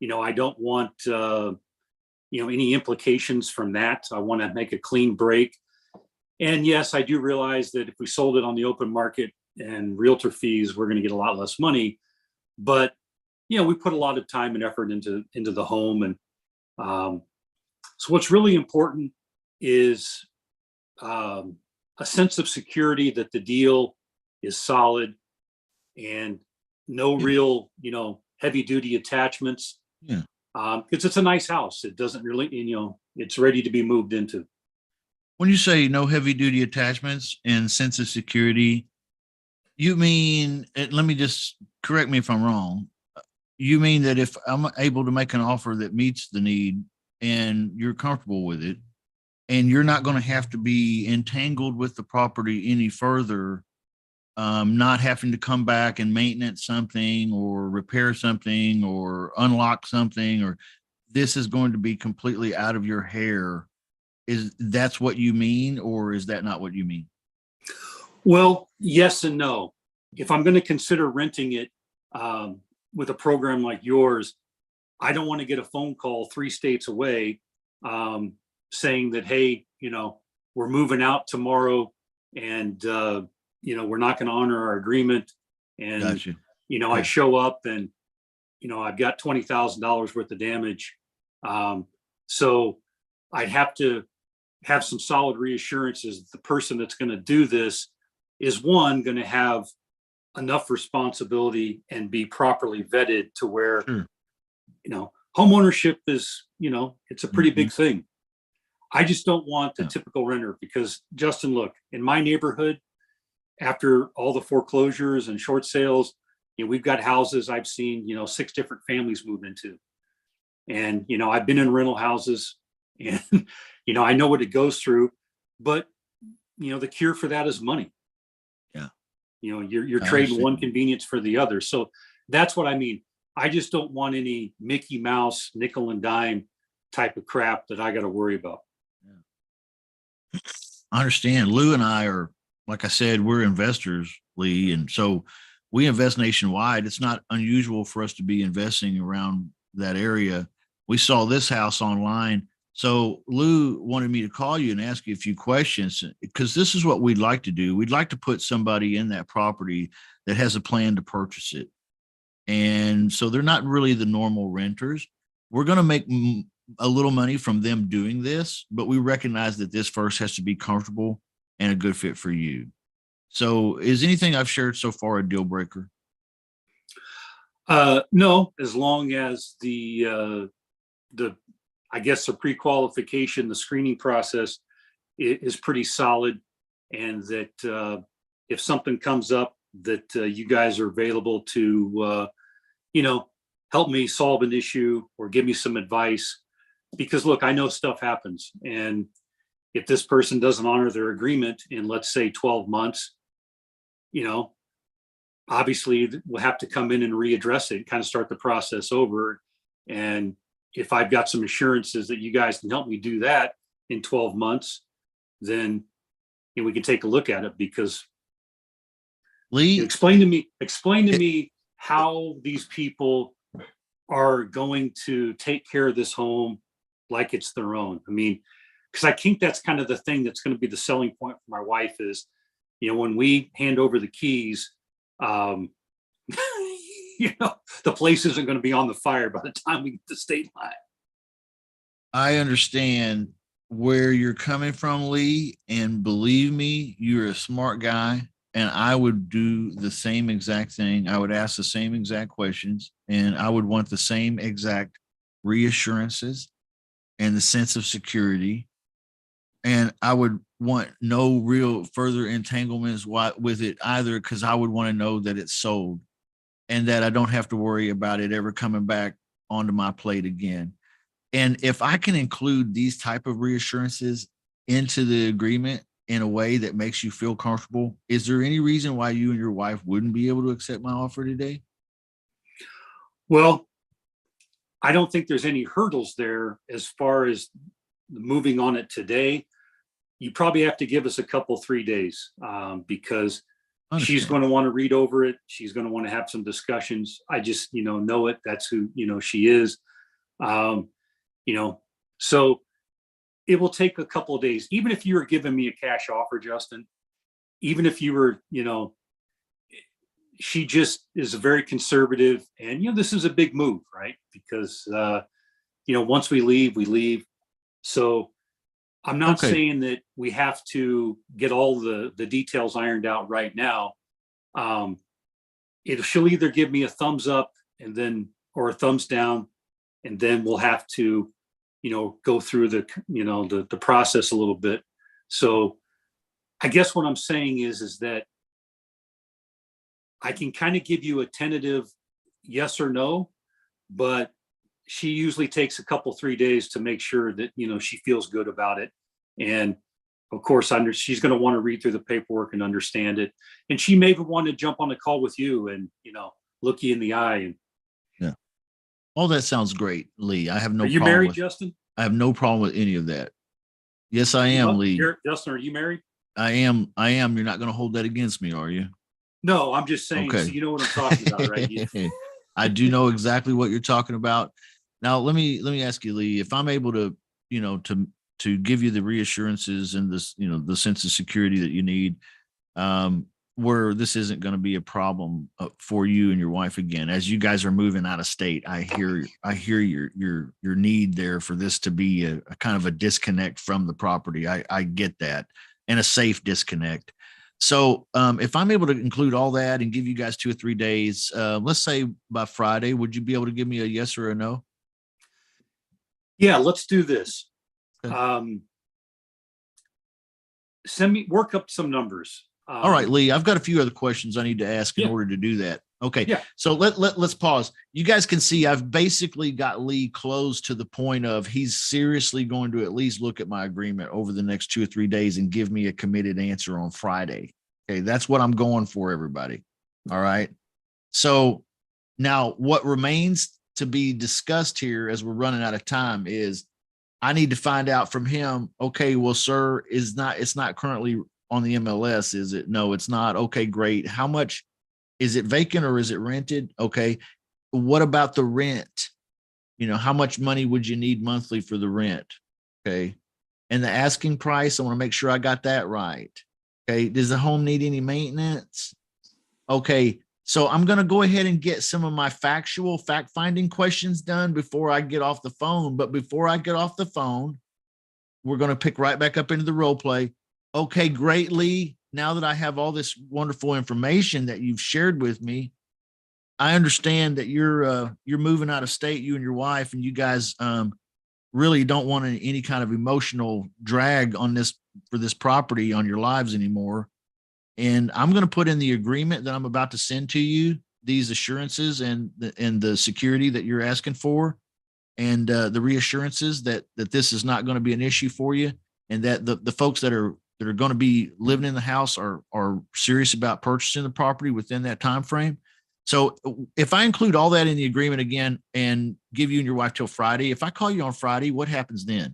I don't want, any implications from that. I want to make a clean break. And yes, I do realize that if we sold it on the open market and realtor fees, we're going to get a lot less money. But we put a lot of time and effort into the home, and so what's really important is a sense of security that the deal is solid and no real heavy duty attachments. Yeah. Because it's a nice house. It doesn't really, it's ready to be moved into. When you say no heavy duty attachments and sense of security, you mean, let me just correct me if I'm wrong. You mean that if I'm able to make an offer that meets the need and you're comfortable with it, and you're not going to have to be entangled with the property any further, not having to come back and maintenance something or repair something or unlock something, or this is going to be completely out of your hair. That's what you mean, or is that not what you mean? Well, yes and no. If I'm going to consider renting it, with a program like yours, I don't want to get a phone call 3 states away saying that, hey, we're moving out tomorrow, and we're not going to honor our agreement. And Gotcha. I show up and I've got $20,000 worth of damage. So I'd have to have some solid reassurances that the person that's going to do this is, one, going to have enough responsibility and be properly vetted to where, Sure. home ownership is, it's a pretty big Mhm. thing. I just don't want the Yeah. typical renter because, Justin, look, in my neighborhood, after all the foreclosures and short sales, we've got houses I've seen, 6 different families move into. And, I've been in rental houses and, I know what it goes through, but, the cure for that is money. Yeah. You're I trading one understand. convenience for the other. So that's what I mean. I just don't want any Mickey Mouse, nickel and dime type of crap that I got to worry about. I understand. Lou and I are, like I said, we're investors, Lee. And so we invest nationwide. It's not unusual for us to be investing around that area. We saw this house online. So Lou wanted me to call you and ask you a few questions because this is what we'd like to do. We'd like to put somebody in that property that has a plan to purchase it. And so they're not really the normal renters. We're going to make a little money from them doing this, but we recognize that this first has to be comfortable and a good fit for you. So is anything I've shared so far a deal breaker? No, as long as the I guess the pre-qualification, the screening process is pretty solid, and that if something comes up, that you guys are available to help me solve an issue or give me some advice. Because look, I know stuff happens, and if this person doesn't honor their agreement in, let's say, 12 months, obviously we'll have to come in and readdress it, kind of start the process over. And if I've got some assurances that you guys can help me do that in 12 months, then we can take a look at it. Because Lee, explain to me how these people are going to take care of this home like it's their own. I mean, because I think that's kind of the thing that's going to be the selling point for my wife is, when we hand over the keys, the place isn't going to be on the fire by the time we get to state line. I understand where you're coming from, Lee, and believe me, you're a smart guy. And I would do the same exact thing. I would ask the same exact questions, and I would want the same exact reassurances and the sense of security. And I would want no real further entanglements with it either, because I would want to know that it's sold and that I don't have to worry about it ever coming back onto my plate again. And if I can include these type of reassurances into the agreement in a way that makes you feel comfortable, is there any reason why you and your wife wouldn't be able to accept my offer today? Well, I don't think there's any hurdles there as far as moving on it today. You probably have to give us a couple, 3 days, because she's Understand. going to want to read over it. She's going to want to have some discussions. I just, know it. That's who, she is. So it will take a couple of days. Even if you were giving me a cash offer, Justin, even if you were, she just is very conservative, and, this is a big move, right? Because, once we leave. So I'm not Okay. saying that we have to get all the details ironed out right now. She'll either give me a thumbs up or a thumbs down, and then we'll have to, go through the process a little bit. So I guess what I'm saying is that I can kind of give you a tentative yes or no, but she usually takes a couple, 3 days to make sure that, she feels good about it. And of course, she's going to want to read through the paperwork and understand it. And she may even want to jump on a call with you and, look you in the eye. And Yeah. All that sounds great, Lee. I have no are you problem married, with, Justin? I have no problem with any of that. Yes, I am, Lee. Justin, are you married? I am. You're not going to hold that against me, are you? No, I'm just saying, so Okay. you know what I'm talking about, right? I do know exactly what you're talking about. Now, let me ask you, Lee, if I'm able to, to give you the reassurances and this, the sense of security that you need, where this isn't going to be a problem for you and your wife again. As you guys are moving out of state, I hear your need there for this to be a kind of a disconnect from the property. I get that, and a safe disconnect. So if I'm able to include all that and give you guys 2 or 3 days, let's say by Friday, would you be able to give me a yes or a no? Yeah, let's do this. Okay. Work up some numbers. All right, Lee, I've got a few other questions I need to ask in Yeah. order to do that. Okay. Yeah. So let's pause. You guys can see I've basically got Lee close to the point of he's seriously going to at least look at my agreement over the next 2 or 3 days and give me a committed answer on Friday. Okay. That's what I'm going for, everybody. All right. So now what remains to be discussed here as we're running out of time is I need to find out from him, okay, well, sir, it's not currently on the MLS, is it? No, it's not. Okay, great. How much is it vacant or is it rented? Okay. What about the rent? You know, how much money would you need monthly for the rent? Okay. And the asking price, I want to make sure I got that right. Okay. Does the home need any maintenance? Okay. So I'm going to go ahead and get some of my fact finding questions done before I get off the phone. But before I get off the phone, we're going to pick right back up into the role play. Okay, great, Lee. Now that I have all this wonderful information that you've shared with me, I understand that you're moving out of state, you and your wife, and you guys really don't want any kind of emotional drag on this for this property on your lives anymore. And I'm going to put in the agreement that I'm about to send to you these assurances and the security that you're asking for, and the reassurances that this is not going to be an issue for you, and that the folks that are going to be living in the house are serious about purchasing the property within that time frame. So if I include all that in the agreement again and give you and your wife till Friday, if I call you on Friday, what happens then?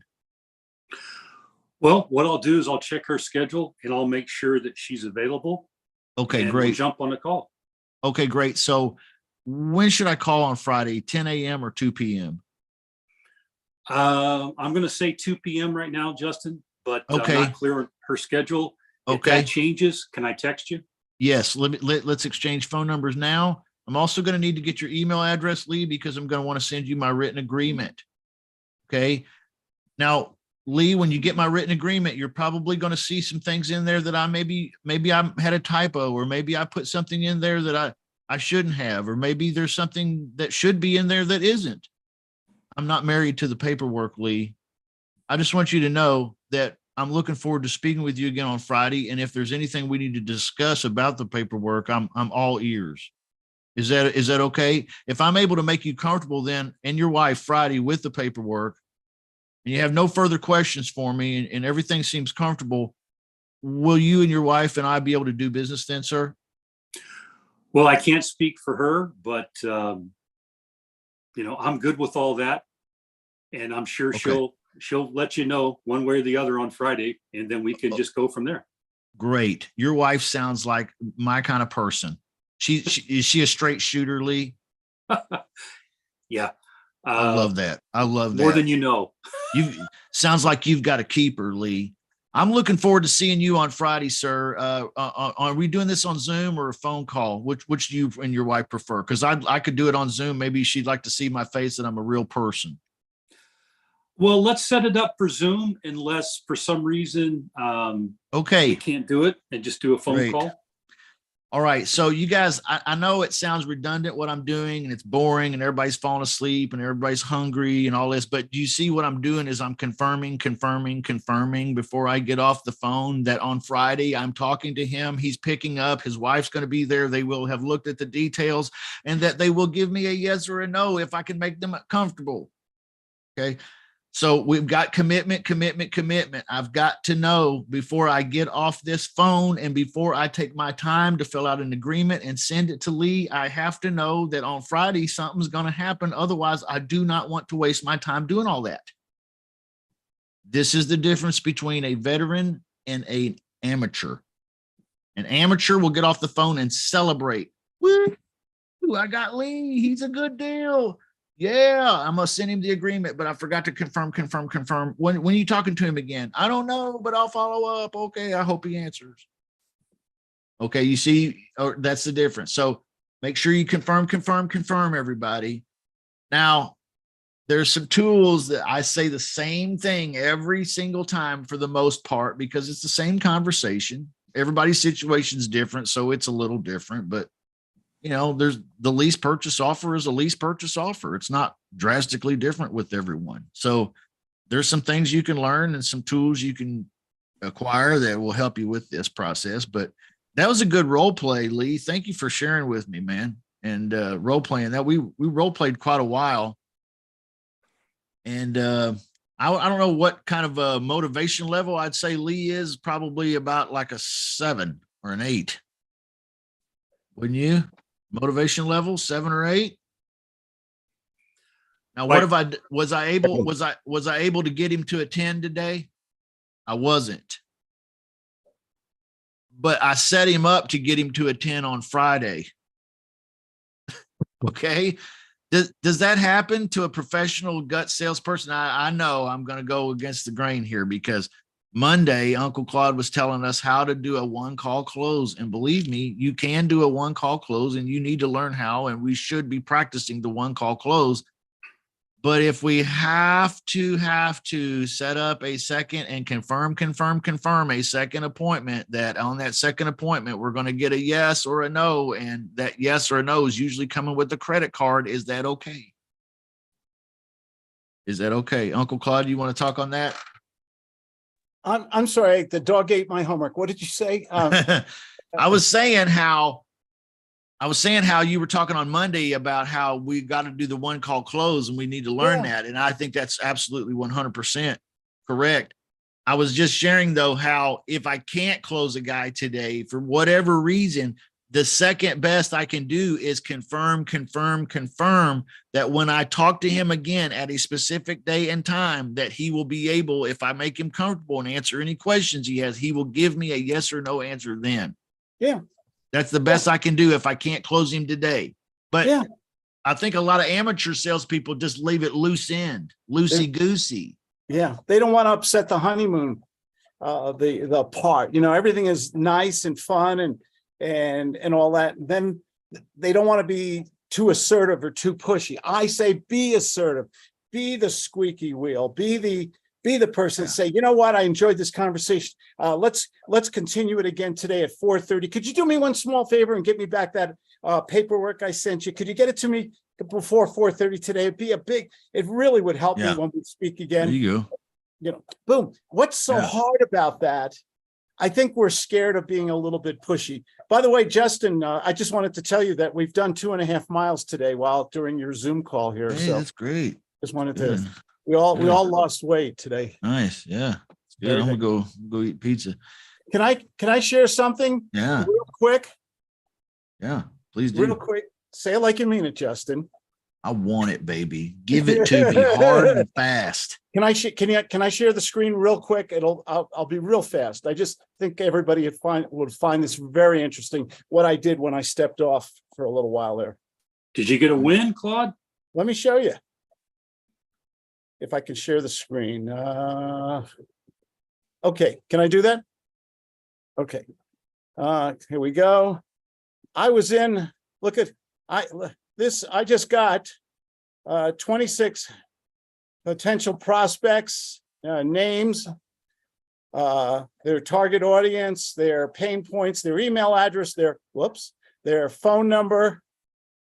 Well, what I'll do is I'll check her schedule and I'll make sure that she's available. Okay, and we'll great. jump on a call. Okay, great. So when should I call on Friday? 10 a.m. or 2 p.m.? I'm going to say 2 p.m. right now, Justin, but Okay. I'm not clear on her schedule. If Okay. that changes, can I text you? Yes, let's exchange phone numbers now. I'm also going to need to get your email address, Lee, because I'm going to want to send you my written agreement. Okay. Now, Lee, when you get my written agreement, you're probably going to see some things in there that I maybe I had a typo, or maybe I put something in there that I shouldn't have, or maybe there's something that should be in there that isn't. I'm not married to the paperwork, Lee. I just want you to know that I'm looking forward to speaking with you again on Friday. And if there's anything we need to discuss about the paperwork, I'm all ears. Is that okay? If I'm able to make you comfortable then and your wife Friday with the paperwork, and you have no further questions for me, and everything seems comfortable, will you and your wife and I be able to do business then, sir? Well, I can't speak for her, but I'm good with all that, and I'm sure Okay. she'll let you know one way or the other on Friday, and then we can just go from there. Great. Your wife sounds like my kind of person. Is she a straight shooter, Lee? Yeah. I love that. I love that. More than you know. Sounds like you've got a keeper, Lee. I'm looking forward to seeing you on Friday, sir. Are we doing this on Zoom or a phone call? Which do you and your wife prefer? Because I could do it on Zoom. Maybe she'd like to see my face that I'm a real person. Well, let's set it up for Zoom unless for some reason we Okay, can't do it, and just do a phone Great. call. all right. So you guys, I know it sounds redundant what I'm doing, and it's boring, and everybody's falling asleep, and everybody's hungry, and all this. But do you see what I'm doing? Is I'm confirming before I get off the phone that on Friday I'm talking to him. He's picking up. His wife's going to be there. They will have looked at the details, and that they will give me a yes or a no if I can make them comfortable. Okay. So we've got commitment. I've got to know before I get off this phone and before I take my time to fill out an agreement and send it to Lee, I have to know that on Friday something's going to happen. Otherwise, I do not want to waste my time doing all that. This is the difference between a veteran and an amateur. An amateur will get off the phone and celebrate. Woo, I got Lee. He's a good deal. Yeah, I'm gonna send him the agreement, but I forgot to confirm. When are you talking to him again? I don't know, but I'll follow up. Okay, I hope he answers. Okay, you see, or that's the difference. So make sure you confirm, everybody. Now, there's some tools that I say the same thing every single time for the most part, because it's the same conversation. Everybody's situation is different, so it's a little different, but there's the lease purchase offer is a lease purchase offer. It's not drastically different with everyone. So there's some things you can learn and some tools you can acquire that will help you with this process. But that was a good role play, Lee. Thank you for sharing with me, man. And role playing that we role played quite a while. And I don't know what kind of a motivation level I'd say Lee is, probably about like a 7 or an 8. Wouldn't you? Motivation level 7 or 8. Now, what if was I able to get him to a 10 today? I wasn't. But I set him up to get him to a 10 on Friday. Okay. Does that happen to a professional gut salesperson? I know I'm going to go against the grain here, because Monday, Uncle Claude was telling us how to do a one-call close. And believe me, you can do a one-call close, and you need to learn how, and we should be practicing the one-call close. But if we have to set up a second and confirm a second appointment, that on that second appointment, we're going to get a yes or a no. And that yes or a no is usually coming with the credit card. Is that okay? Is that okay? Uncle Claude, you want to talk on that? I'm sorry, the dog ate my homework. What did you say? I was saying how you were talking on Monday about how we got to do the one call close, and we need to learn that. And I think that's absolutely 100% correct. I was just sharing though, how if I can't close a guy today for whatever reason, the second best I can do is confirm that when I talk to him again at a specific day and time, that he will be able, if I make him comfortable and answer any questions he has, he will give me a yes or no answer then. Yeah. That's the best I can do if I can't close him today. But Yeah. I think a lot of amateur salespeople just leave it loosey goosey. Yeah. They don't want to upset the honeymoon, the part, everything is nice and fun and all that. Then they don't want to be too assertive or too pushy. I say, be assertive, be the squeaky wheel, be the person say, you know what? I enjoyed this conversation. Let's continue it again today at 4:30. Could you do me one small favor and get me back that paperwork I sent you? Could you get it to me before 4:30 today? It really would help me when we speak again. There you go. Boom. What's so hard about that? I think we're scared of being a little bit pushy. By the way, Justin, I just wanted to tell you that we've done 2.5 miles today during your Zoom call here. Hey, so that's great. just wanted Yeah. to, we all lost weight today. Nice. Yeah. It's good. Very I'm gonna go eat pizza. Can I share something Yeah. real quick? Yeah. Please do. Real quick. Say it like you mean it, Justin. I want it, baby. Give it to me hard and fast. Can I share the screen real quick? I'll be real fast. I just think everybody would find this very interesting, what I did when I stepped off for a little while there. Did you get a win, Claude? Let me show you. If I can share the screen. Okay, can I do that? Okay. Here we go. I was in, I just got 26 potential prospects, names, their target audience, their pain points, their email address, their phone number,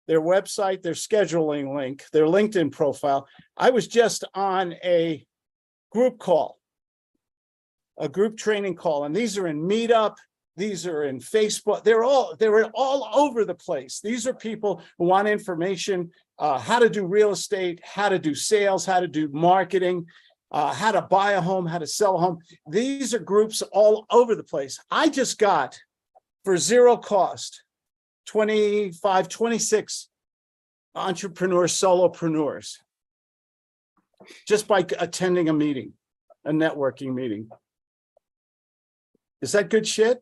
their website, their scheduling link, their LinkedIn profile. I was just on a group call, a group training call, and these are in Meetup. These are in Facebook. They're all over the place. These are people who want information, how to do real estate, how to do sales, how to do marketing, how to buy a home, how to sell a home. These are groups all over the place. I just got, for zero cost, 26 entrepreneurs, solopreneurs, just by attending a meeting, a networking meeting. Is that good shit?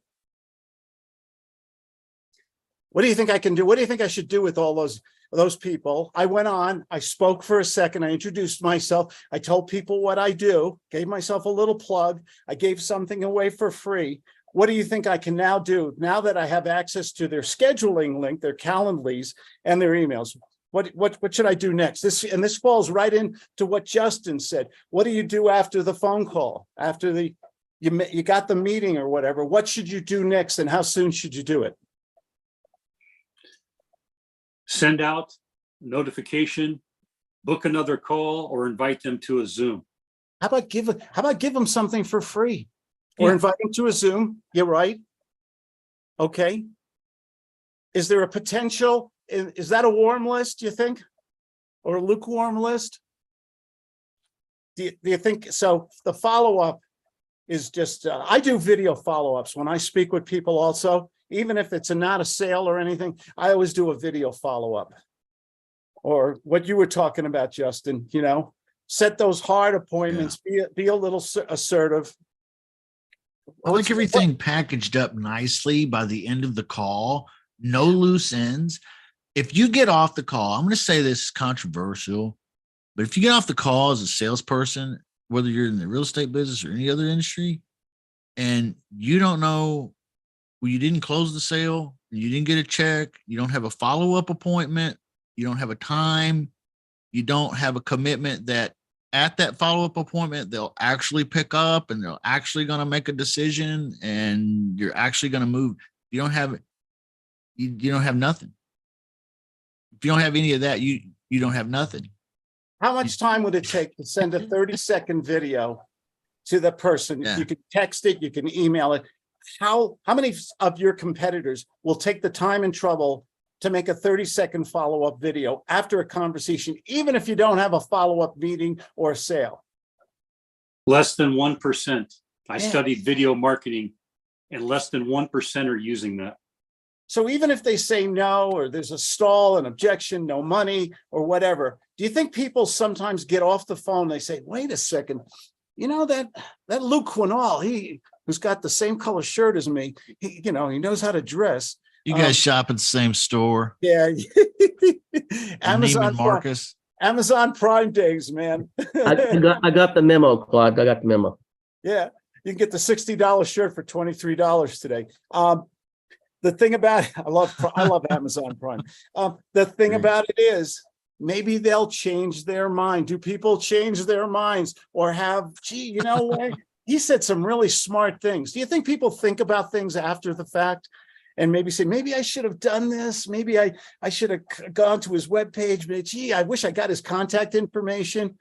What do you think I can do? What do you think I should do with all those people? I went on, I spoke for a second, I introduced myself, I told people what I do, gave myself a little plug, I gave something away for free. what do you think I can now do now that I have access to their scheduling link, their Calendlies, and their emails? What should I do next? This falls right into what Justin said. What do you do after the phone call? After you got the meeting or whatever? What should you do next, and how soon should you do it? Send out notification, book another call, or invite them to a Zoom. How about give them something for free, or Yeah. invite them to a Zoom? You're right. Okay. Is there a potential? Is that a warm list, you think? Or a lukewarm list? Do you think so? The follow-up is just, I do video follow-ups when I speak with people also, even if it's not a sale or anything, I always do a video follow-up. Or what you were talking about, Justin, set those hard appointments, be a little assertive. I like everything packaged up nicely by the end of the call, no loose ends. If you get off the call, I'm going to say this is controversial, but if you get off the call as a salesperson, whether you're in the real estate business or any other industry, and you don't know, well, you didn't close the sale, you didn't get a check, you don't have a follow-up appointment, you don't have a time, you don't have a commitment that at that follow-up appointment, they'll actually pick up and they're actually going to make a decision and you're actually going to move. You don't have, you don't have nothing. If you don't have any of that, you don't have nothing. How much time would it take to send a 30-second video to the person? Yeah. You can text it, you can email it. How many of your competitors will take the time and trouble to make a 30-second follow-up video after a conversation, even if you don't have a follow-up meeting or a sale? Less than 1%. I Yeah. studied video marketing, and less than 1% are using that. So even if they say no, or there's a stall, an objection, no money, or whatever, do you think people sometimes get off the phone? They say, wait a second, that Luke Quinal, who's got the same color shirt as me, he knows how to dress. You guys shop at the same store. Yeah. Neiman Marcus. Amazon Prime days, man. I got the memo, Claude. I got the memo. Yeah, you can get the $60 shirt for $23 today. The thing about it, I love Amazon Prime. The thing about it is, maybe they'll change their mind. Do people change their minds or have? Gee, you know what? He said some really smart things. Do you think people think about things after the fact? And maybe say, maybe I should have done this. Maybe I should have gone to his webpage. But gee, I wish I got his contact information.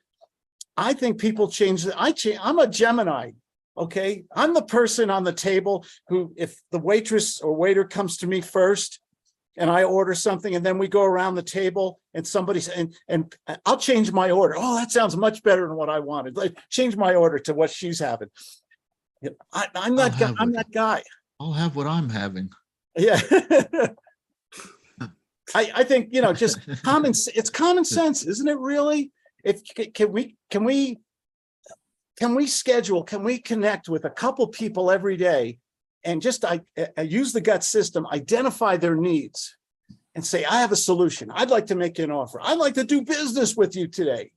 I think people change. I'm a Gemini. Okay. I'm the person on the table who, if the waitress or waiter comes to me first and I order something and then we go around the table and somebody and I'll change my order. Oh, that sounds much better than what I wanted. Like, change my order to what she's having. I'm that guy. I'll have what I'm having. Yeah. I think, just it's common sense, isn't it really? Can we connect with a couple people every day and just I use the gut system, identify their needs and say, I have a solution. I'd like to make you an offer. I'd like to do business with you today.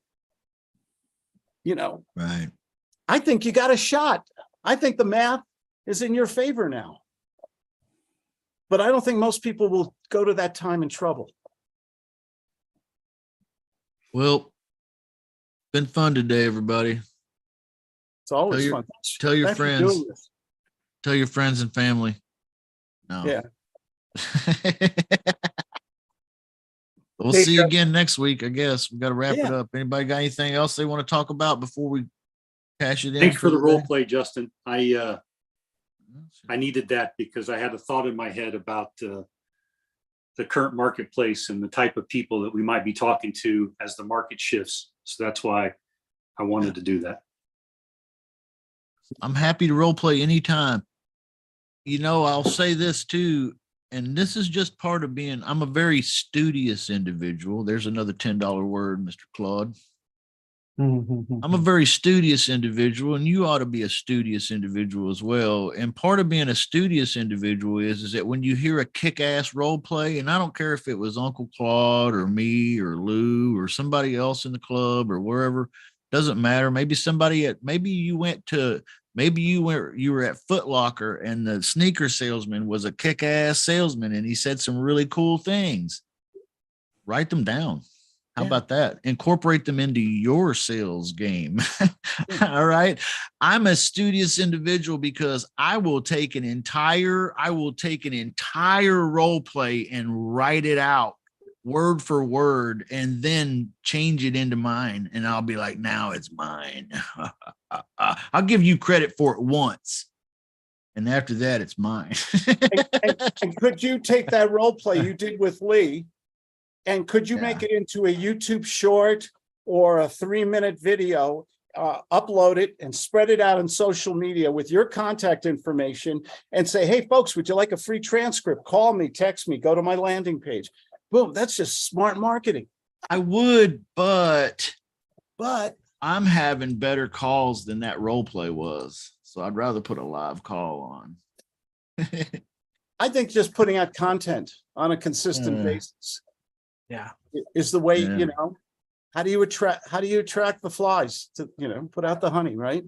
Right. I think you got a shot. I think the math is in your favor now. But I don't think most people will go to that time and trouble. Well, been fun today, everybody. It's always Tell fun. Tell your Thanks for friends. doing this. Tell your friends and family. No. Yeah. We'll Hey, see you Jeff. again next week, I guess. We got to wrap it Yeah. up. Anybody got anything else they want to talk about before we cash it in? Thanks for the role day? play, Justin. I needed that because I had a thought in my head about the current marketplace and the type of people that we might be talking to as the market shifts. So that's why I wanted to do that. I'm happy to role play anytime. I'll say this too, and this is just part of being, I'm a very studious individual. There's another $10 word, Mr. Claude. I'm a very studious individual, and you ought to be a studious individual as well. And part of being a studious individual is that when you hear a kick-ass role play, and I don't care if it was Uncle Claude or me or Lou or somebody else in the club or wherever, doesn't matter. Maybe maybe you went to Maybe you were at Foot Locker and the sneaker salesman was a kick-ass salesman and he said some really cool things. Write them down. How Yeah. about that? Incorporate them into your sales game. All right. I'm a studious individual because I will take an entire role play and write it out word for word and then change it into mine. And I'll be like, now it's mine. I'll give you credit for it once. And after that, it's mine. And could you take that role play you did with Lee? And could you make it into a YouTube short or a 3-minute video, upload it and spread it out on social media with your contact information and say, hey, folks, would you like a free transcript? Call me, text me, go to my landing page. Boom, that's just smart marketing. I would, but But I'm having better calls than that role play was. So I'd rather put a live call on. I think just putting out content on a consistent basis. Yeah. Is the way, Yeah. you know, how do you attract the flies to, you know, put out the honey, right?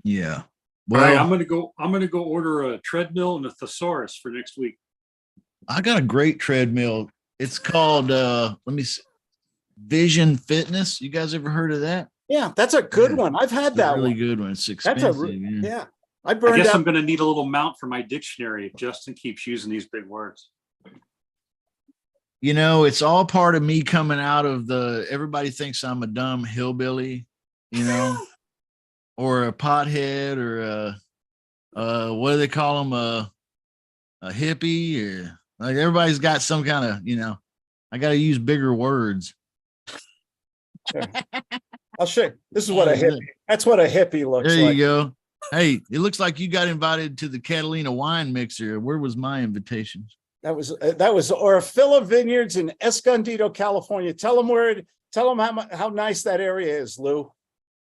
Yeah. All right, Well, I'm gonna go order a treadmill and a thesaurus for next week. I got a great treadmill. It's called Vision Fitness. You guys ever heard of that? Yeah, that's a good Yeah. one. I've had It's a that really one. good one. It's That's a, expensive. yeah. Yeah. I I burned guess I'm out. gonna need a little mount for my dictionary if Justin keeps using these big words. You know, it's all part of me coming out of everybody thinks I'm a dumb hillbilly, you know, or a pothead or what do they call them? A hippie or like everybody's got some kind of, you know, I got to use bigger words. I'll show you. This is what a hippie, that's what a hippie looks There you like. go. Hey, it looks like you got invited to the Catalina wine mixer. Where was my invitation? That was Orfila Vineyards in Escondido, California. Tell them how nice that area is, Lou.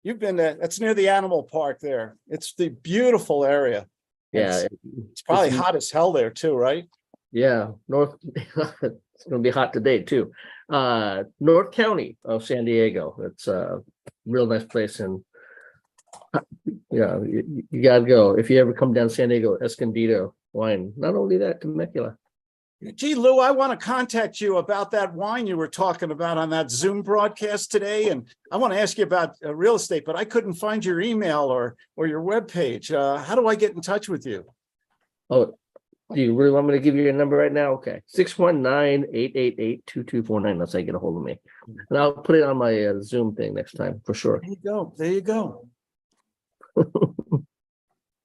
You've been there. That's near the animal park there. It's the beautiful area. Yeah, It's probably It's- hot as hell there too, right? yeah, North, it's gonna be hot today too. North County of San Diego. It's a real nice place and yeah, you gotta go. If you ever come down San Diego, Escondido wine. Not only that, Temecula. Gee, Lou, I want to contact you about that wine you were talking about on that Zoom broadcast today. And I want to ask you about real estate, but I couldn't find your email or your webpage. How do I get in touch with you? Oh, do you really want me to give you your number right now? Okay. 619-888-2249. That's how you get a hold of me. And I'll put it on my Zoom thing next time for sure. There you go. There you go.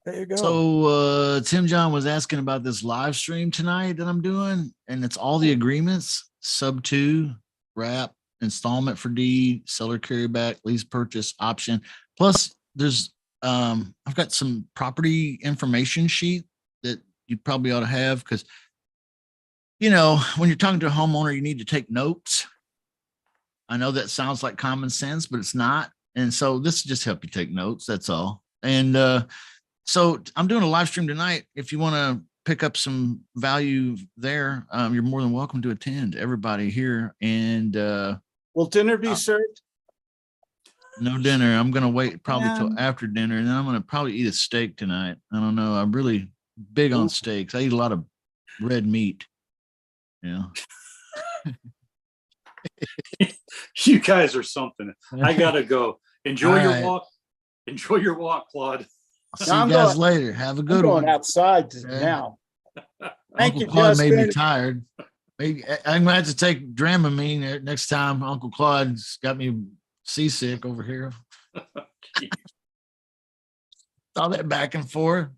There you go. So Tim John was asking about this live stream tonight that I'm doing, and it's all the agreements: sub 2, wrap, installment for deed, seller carryback, lease purchase option. Plus, there's I've got some property information sheet that you probably ought to have because you know when you're talking to a homeowner, you need to take notes. I know that sounds like common sense, but it's not. And so this just help you take notes. That's all. And so I'm doing a live stream tonight. If you want to pick up some value there, you're more than welcome to attend. Everybody here. And Will dinner be served? no dinner. I'm gonna wait probably till Yeah. after dinner, and then I'm gonna probably eat a steak tonight. I don't know. I'm really big on Ooh. steaks. I eat a lot of red meat. Yeah. You guys are something. I gotta go. Enjoy All your right. walk. Enjoy your walk, Claude. I'll see I'm you guys going- later. Have a I'm good going one. outside Okay. now. Thank Uncle you, Claude made me Justin. tired. Maybe I'm gonna have to take Dramamine next time. Uncle Claude's got me seasick over here. All that back and forth.